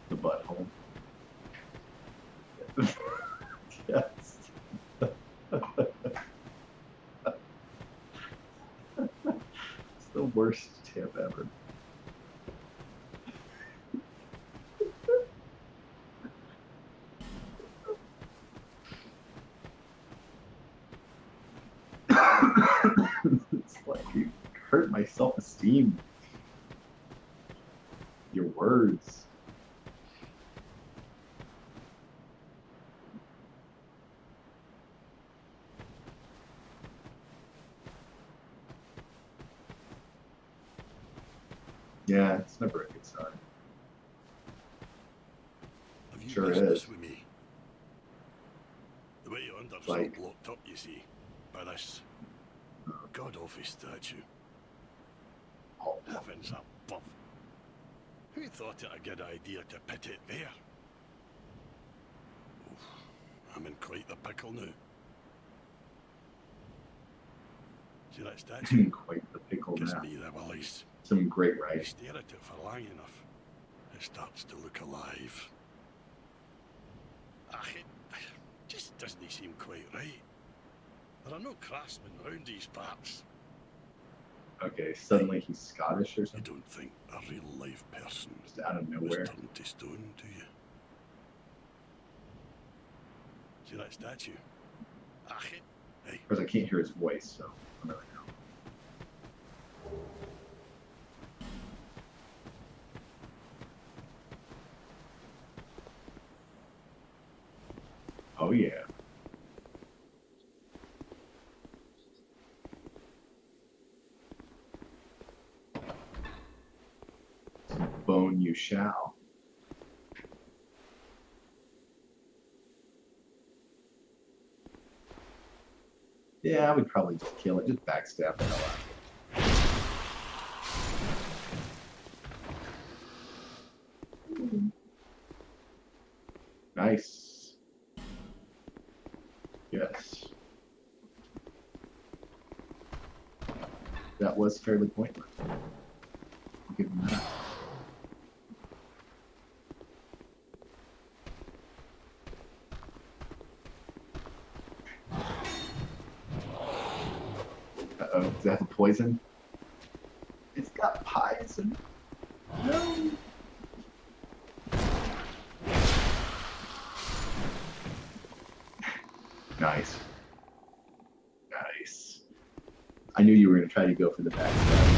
The butthole. Yes. It's the worst tip ever. It's like you hurt my self-esteem. Your words. Yeah, it's never a good sign. Have you Sure business is. with me? The way you under's Like- all blocked up, you see, by this god-awful statue. Oh, Heavens above. Who thought it a good idea to put it there? Oof, I'm in quite the pickle now. See that statue? quite the pickle Gives now. me the willies. Some great You writing. stare at it for long enough, it starts to look alive. It just doesn't seem quite right. There are no craftsmen round these parts. Okay, suddenly he's Scottish or You something. don't think a real live person Just out of was nowhere. turned to stone, do you? See that statue? Hey, Of course, I can't hear his voice, so I don't really know. Oh yeah. Bone you shall. Yeah, I would probably just kill it, just backstab the hell out of it. Nice. Yes. That was fairly pointless. I'll give him that. Uh-oh, is that the poison? It's got poison. No. Nice. Nice. I knew you were going to try to go for the backstab.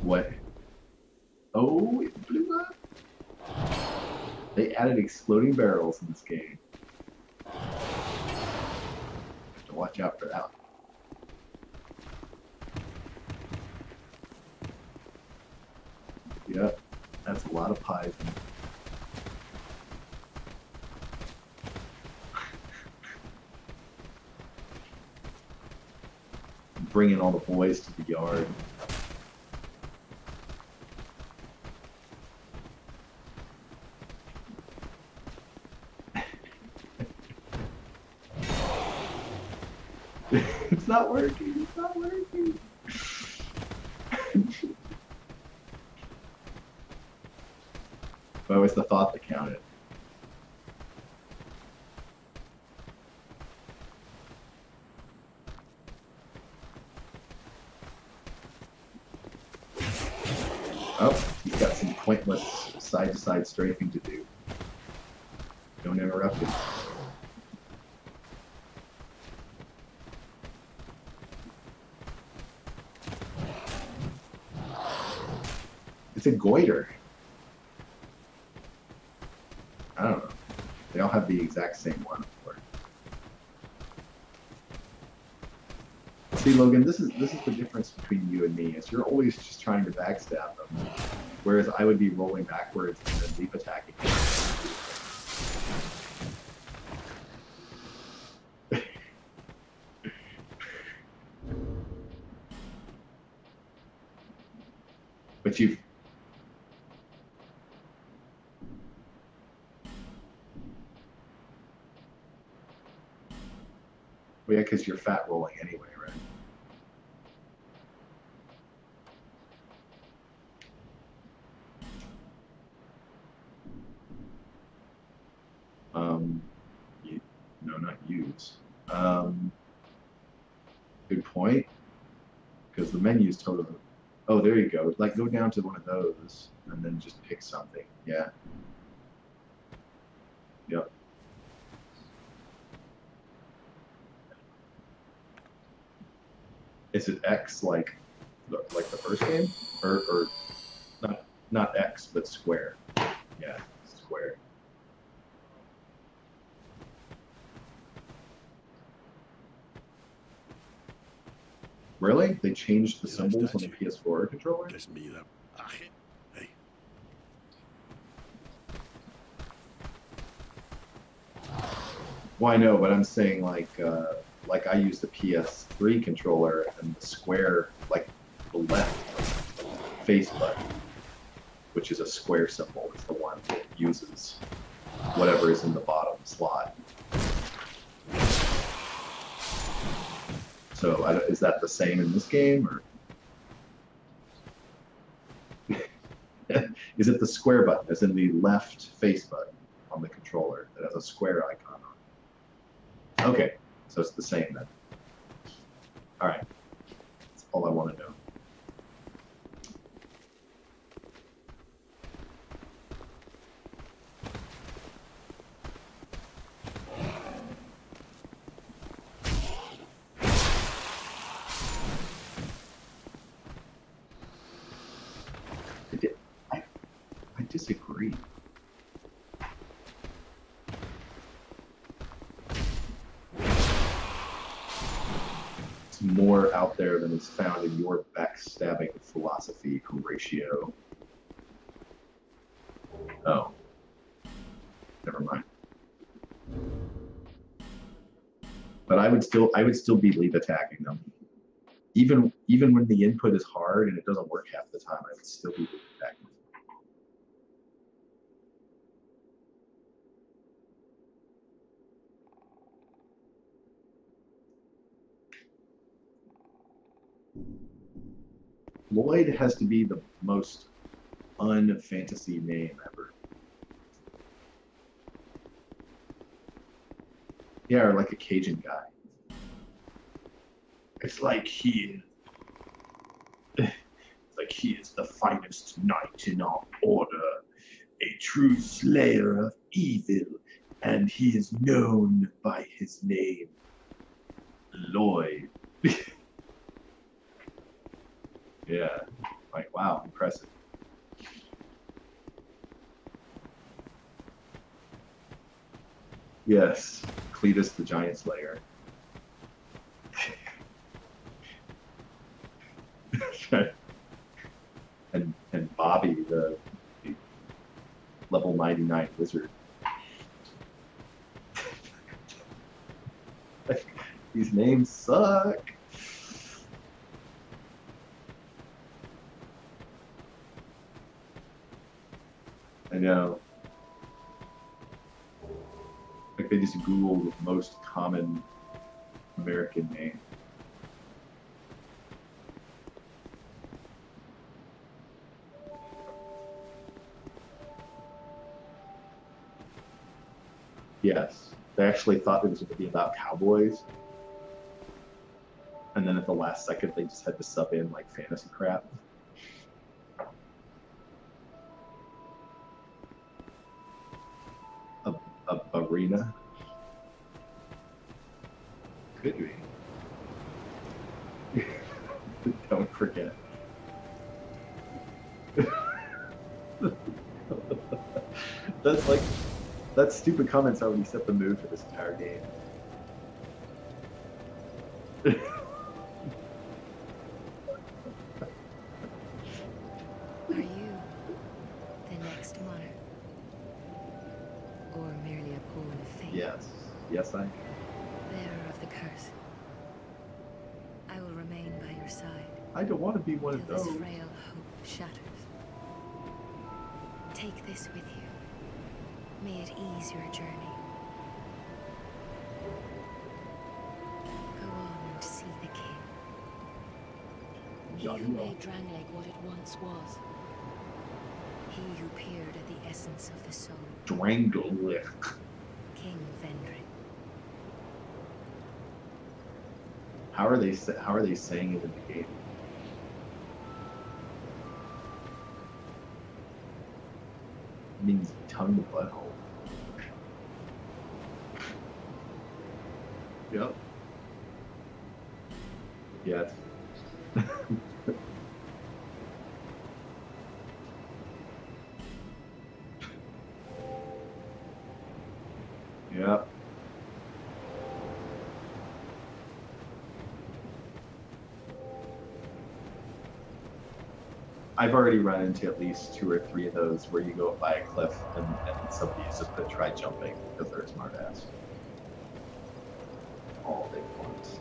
What? Oh, it blew up. They added exploding barrels in this game. Have to watch out for that one. Yep, that's a lot of pies. Bringing all the boys to the yard. It's not working. It's not working. But it was the thought that counted. Oh, he's got some pointless side-to-side strafing to do. Don't interrupt him. It's a goiter. I don't know. They all have the exact same one. See, Logan, this is the difference between you and me. Is you're always just trying to backstab them, whereas I would be rolling backwards and then leap attacking. But you've... Well, yeah, because you're fat rolling anyway, right? No, not use. Good point. Because the menu's totally... Oh, there you go. Like, go down to one of those, and then just pick something. Yeah. Yep. Is it X like the first game, or not X but square? Yeah, square. Really? They changed the symbols on the PS4 controller? Gives me the hey. Well, I know, but I'm saying like I use the PS3 controller, and the square, like the left face button, which is a square symbol, is the one that uses whatever is in the bottom slot. So is that the same in this game, or is it the square button, as in the left face button on the controller that has a square icon on it? Okay, so it's the same then. All right, that's all I want to know. I disagree. It's more out there than is found in your backstabbing philosophy, Horatio. Oh. Never mind. But I would still be leave attacking them. Even when the input is hard and it doesn't work half the time, I would still be leave attacking them. Lloyd has to be the most un-fantasy name ever. Yeah, or like a Cajun guy. It's like he is the finest knight in our order, a true slayer of evil, and he is known by his name, Lloyd. Yeah, like, wow. Yes, Cletus the Giant Slayer. and Bobby the level 99 wizard. These names suck. I know. Like they just Googled most common American name. Yes, they actually thought it was going to be about cowboys. And then at the last second, they just had to sub in like fantasy crap. A arena. Could be. Don't forget. That's like, that stupid comment's already set the mood for this entire game. Are you the next monarch? Or merely a pawn of fate? Yes. Yes, I am. Bearer of the curse. I will remain by your side. I don't want to be one of till those. this frail hope shatters. Take this with you. May it ease your journey. Go on and see the king. He who made Drangleic what it once was. He who peered at the essence of the soul. Drangleic. King Vendrick. How are they saying it in the game? It means tongue to butthole. Yep. Yes. Yep. I've already run into at least 2 or 3 of those where you go up by a cliff and somebody just put try jumping because they're a smart ass. All they want.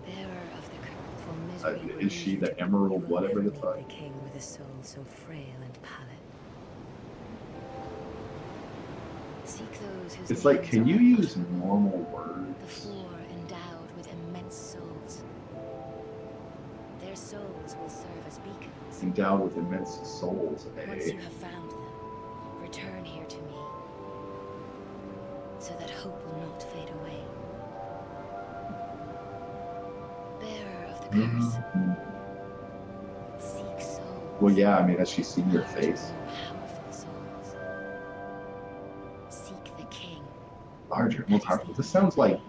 Bearer of the for misery Is she the emerald whatever the fuck? The king with a soul so frail and pallid. Seek those whose It's like, names can you are use unknown. normal The words? four endowed with immense souls. Their souls will serve as beacons. Endowed with immense souls, Once eh? you have found them, return here to me, so that hope will not fade away. Bearer of the curse, seek souls. Well, yeah, I mean, has she seen your face? More powerful souls. Seek the king. Larger, more powerful. This sounds like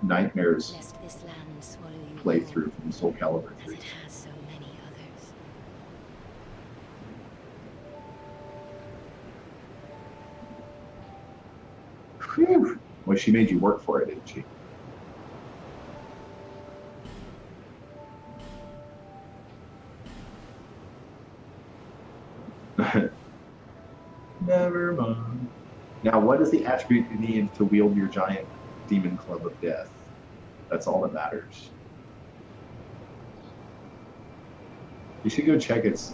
Nightmare's Lest this land swallow you playthrough from Soul Calibur as 3. it has so many others. Whew. Well, she made you work for it, didn't she? Never mind. Now, what is the attribute you need to wield your giant demon club of death? That's all that matters. You should go check its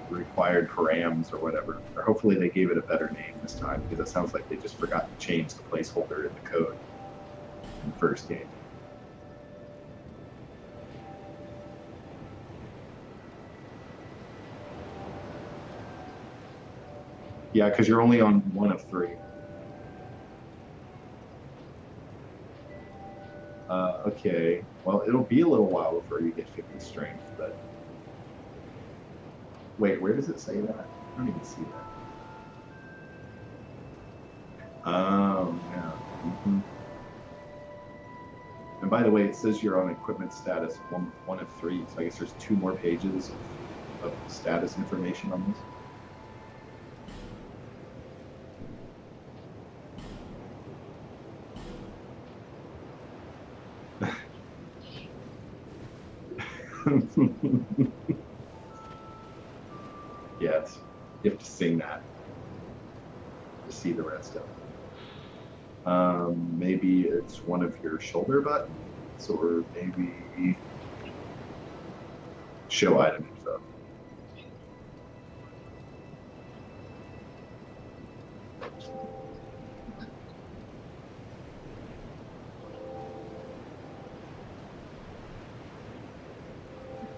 required params or whatever. Or hopefully they gave it a better name this time, because it sounds like they just forgot to change the placeholder in the code in the first game. Yeah, because you're only on 1 of 3. Okay. Well, it'll be a little while before you get 50 strength, but... Wait, where does it say that? I don't even see that. Oh, yeah. Mm-hmm. And by the way, it says you're on equipment status 1 of 3, so I guess there's 2 more pages of status information on this. Yes, you have to sing that to see the rest of it. Maybe it's one of your shoulder buttons, or maybe show item info.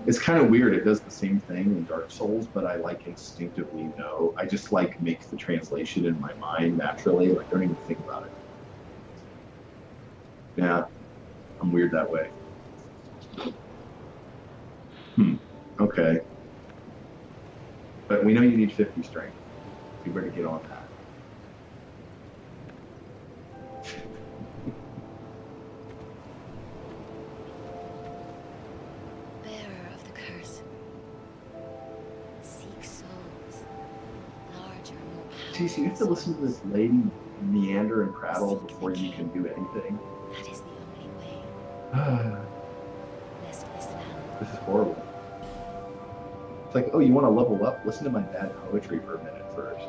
It's kind of weird. It does the same thing in Dark Souls, but I like instinctively know. I just like make the translation in my mind naturally. Like, don't even think about it. Yeah, I'm weird that way. Okay. But we know you need 50 strength. You better get on that. Bearer of the curse. Seek souls. Larger, more powerful. Geez, you have to listen to this lady meander and prattle before you can do anything. That is the only way. Lest this land. This is horrible. It's like, oh, you want to level up? Listen to my bad poetry for a minute first.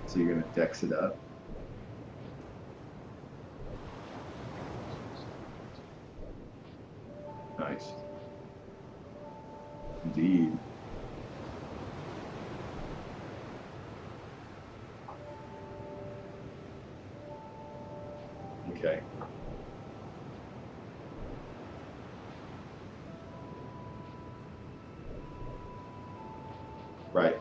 So you're going to dex it up. Nice. Indeed. Okay. Right.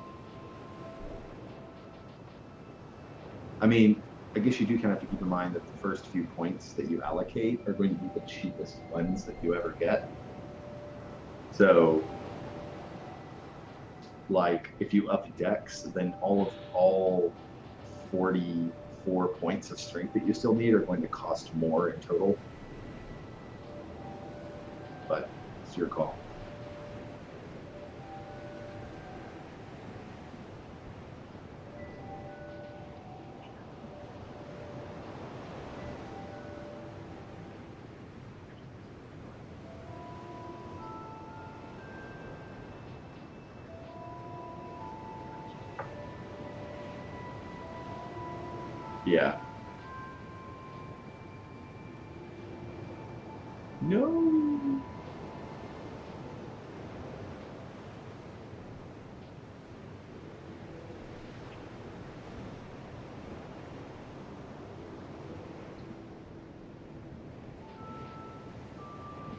I mean, I guess you do kind of have to keep in mind that the first few points that you allocate are going to be the cheapest ones that you ever get. So, like, if you up dex, then all 44 points of strength that you still need are going to cost more in total. But it's your call. Yeah. No.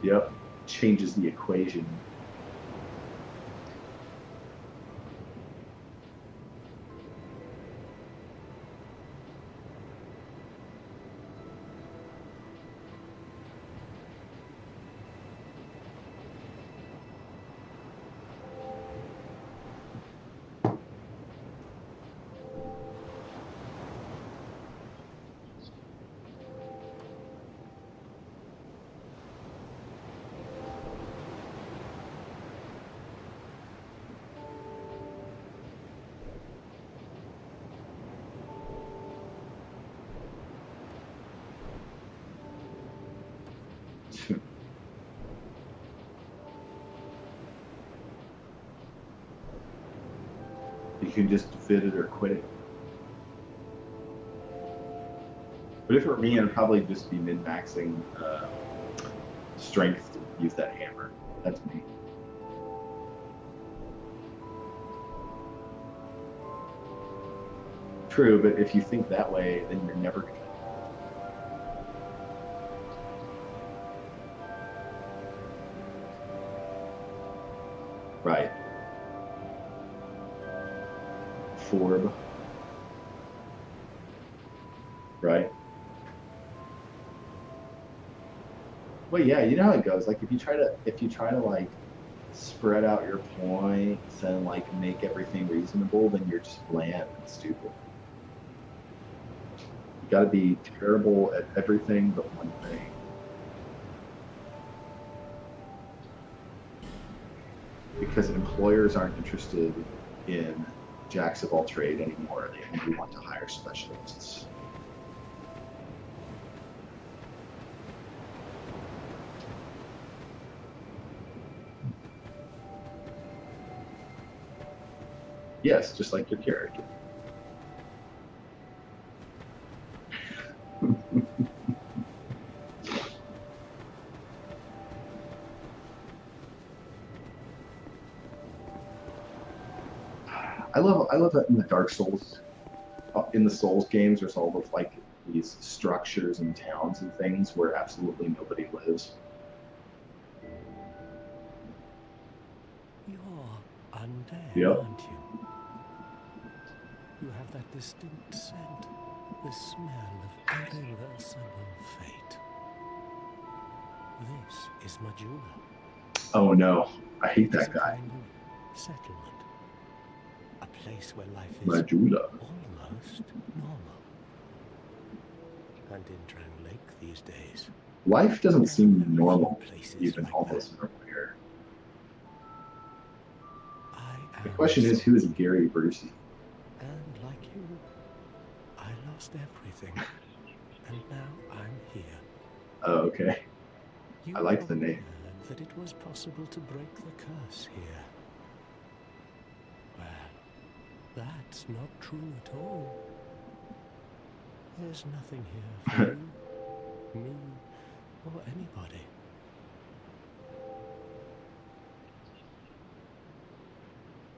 Yep. Changes the equation. You can just fit it or quit it. But if it were me, I'd probably just be min-maxing strength to use that hammer. That's me. True, but if you think that way, then you're never going to. Right. Forb. Right. Well, yeah, you know how it goes. Like if you try to like spread out your points and like make everything reasonable, then you're just bland and stupid. You got to be terrible at everything but one thing. because employers aren't interested in jacks of all trade anymore. They only want to hire specialists. Yes, just like your character. I love that in the Dark Souls, in the Souls games, there's all of like these structures and towns and things where absolutely nobody lives. You're undead, Yep. aren't you? You have that distinct scent, the smell of irreversible fate. This is Majula. Oh no, I hate It is that a guy. kind of settlement. A place where life is Majula. almost normal. And in Drang Lake these days, Life doesn't seem normal, places even like almost that. normal here. I The am question is, who is Gary Brucey? And like you, I lost everything. And now I'm here. Oh, okay. You I like the probably name. heard that it was possible to break the curse here. Well, that's not true at all. There's nothing here for you, me, or anybody.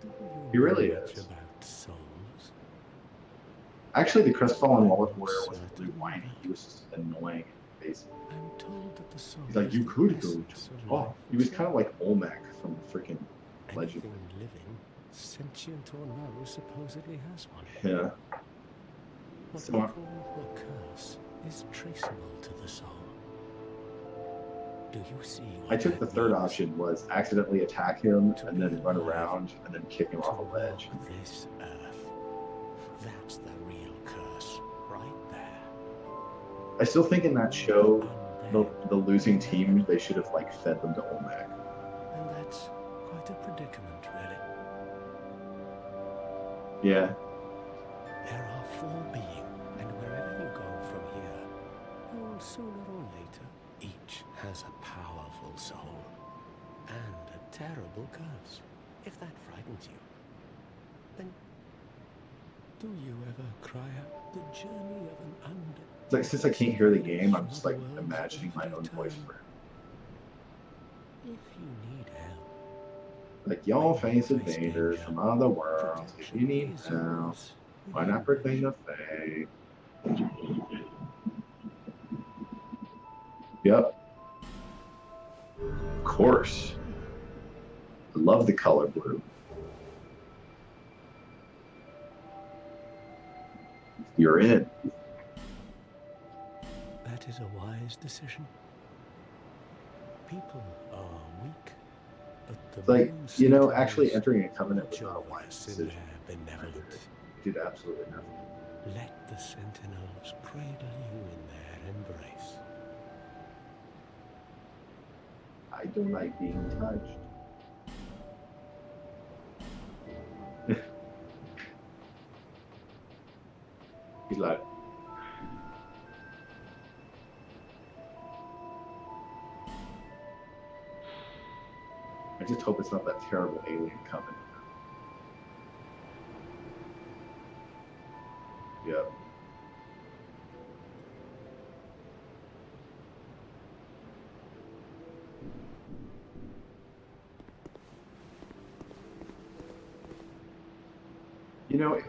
Do you He really know much is. about souls? Actually, the crestfallen Wallach I'm warrior wasn't really certain whiny. that- He was just annoying and basic. I'm told that the soul He's like, is you the could go essence to. of Oh, life he was itself. kind of like Olmec from freaking Legend. Anything living, sentient or no, supposedly has one. Yeah. What So, we call the curse is traceable to the soul. Do you see what I took that the third means? option was accidentally attack him To and then be run alive, around and then kick him to off a ledge. walk this earth. That's the real curse, right there. I still think in that show, Undead. the losing team, they should have like fed them to Olmec. And that's quite a predicament, really. Yeah. There are four beings, and wherever you go from here, you'll sooner or later, each has a powerful soul and a terrible curse. If that frightens you, then do you ever cry out the journey of an undead? It's like, since I can't hear the game, I'm just like imagining my own voice for him. If you need help, Like, y'all face invaders from other worlds. If you need help, why not proclaim the faith? Yep. Of course. I love the color blue. You're in. that is a wise decision. People are weak, but the It's like, moon you know, sentinels actually entering a covenant was watch not a over wise us in decision. their benevolence. It did absolutely nothing. Let the sentinels cradle you in their embrace. I don't like being touched. He's like, I just hope it's not that terrible alien covenant. Yep. You know,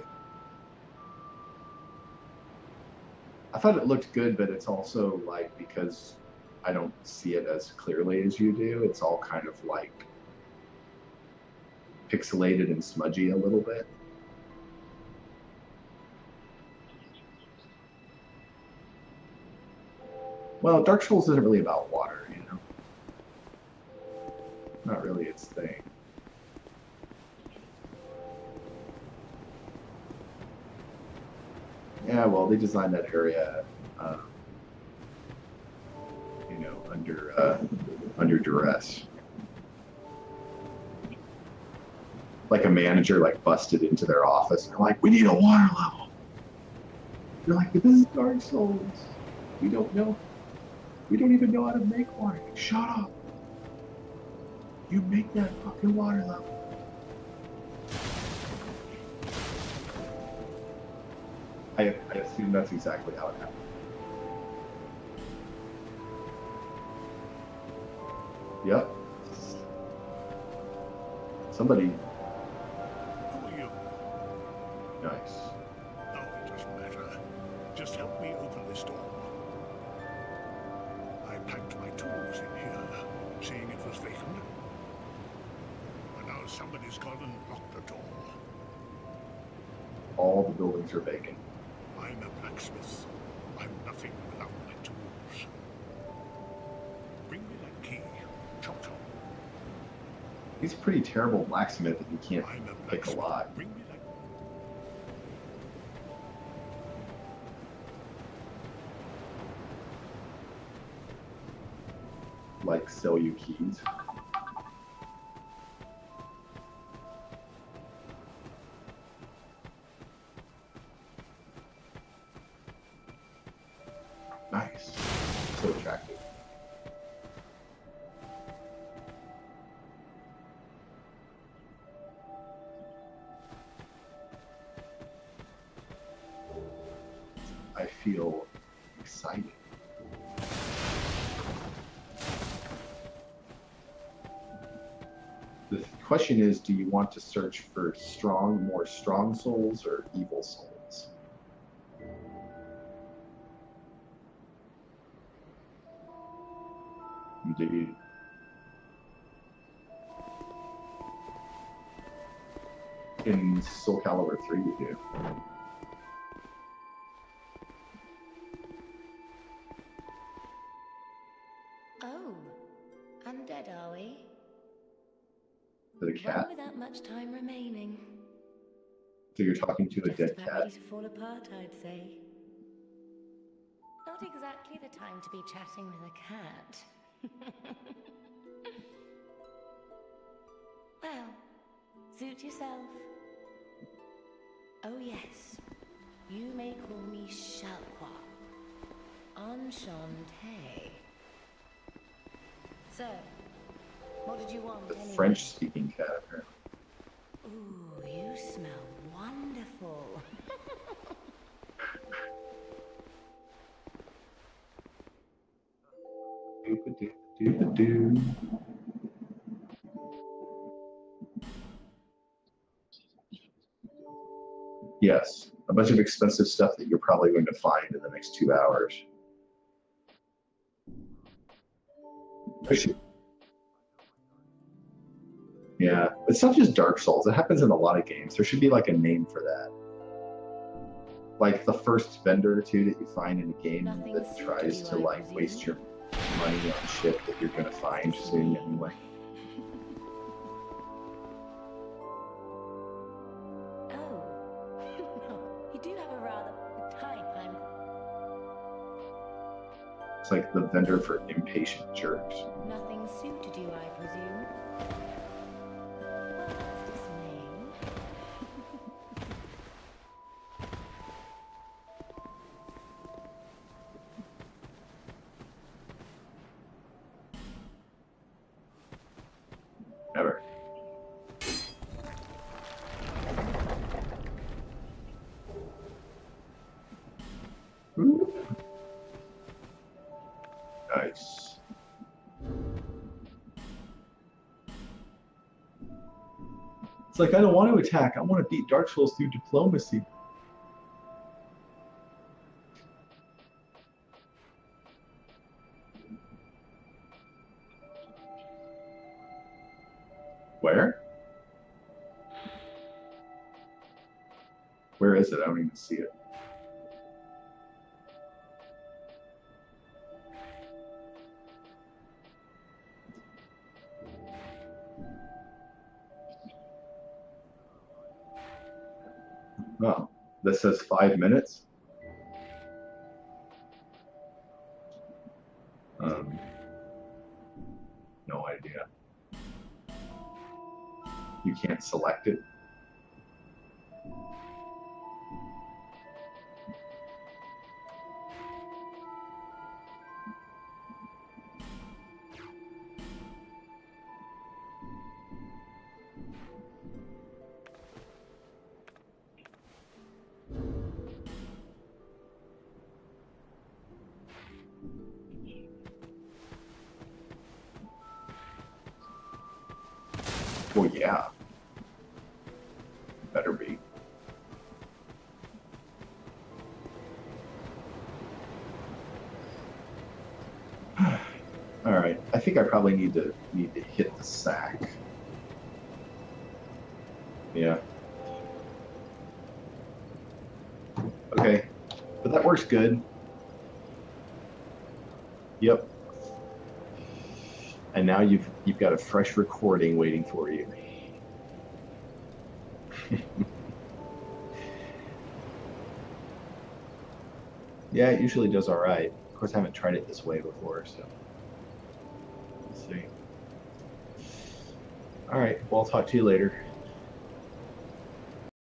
I thought it looked good, but it's also like, because I don't see it as clearly as you do, it's all kind of like pixelated and smudgy a little bit. Well, Dark Souls isn't really about water, you know? Not really its thing. Yeah, well, they designed that area, you know, under duress. like a manager like busted into their office and they're like, we need a water level. They're like, this is Dark Souls. We don't know. We don't even know how to make water. Shut up. You make that fucking water level. I assume that's exactly how it happened. Yep. Somebody. Who are you? Nice. Oh, it doesn't matter. Just help me open this door. I packed my tools in here, seeing it was vacant. But now somebody's gone and locked the door. All the buildings are vacant. I'm a blacksmith. I'm nothing without my tools. Bring me that key. Chop chop. He's a pretty terrible blacksmith if you can't I'm a pick a blacksmith. lot. Bring me that. Like, sell you keys. Nice. So attractive. I feel excited. The question is, do you want to search for more strong souls or evil souls? Indeed. In Soul Calibur 3 you do. Oh, undead are we? To the cat? Run without much time remaining. So you're talking to a Just dead about cat? ready to fall apart, I'd say. Not exactly the time to be chatting with a cat. Well, suit yourself. Oh yes, you may call me Shalqua. Enchanté. So, what did you want The anyway? French-speaking cat, apparently. Ooh, you smell wonderful. Doo-ba-doo-doo-ba-doo. Yes, a bunch of expensive stuff that you're probably going to find in the next 2 hours. Yeah, it's not just Dark Souls. It happens in a lot of games. There should be like a name for that. Like the first vendor or two that you find in a game that tries to like waste your money on shit that you're gonna find soon anyway. Oh, you do have a rather tight time. It's like the vendor for impatient jerks. Nothing suited you, I presume. What's his name? Never. Ooh. Nice. It's like, I don't want to attack. I want to beat Dark Souls through diplomacy. Where? Where is it? I don't even see it. Oh, this says 5 minutes. No idea. You can't select it. Well, yeah. Better be. All right. I think I probably need to hit the sack. Yeah. Okay. But that works good. Yep. And now you've got a fresh recording waiting for you. Yeah, it usually does all right. Of course, I haven't tried it this way before, so let's see. All right, well, I'll talk to you later.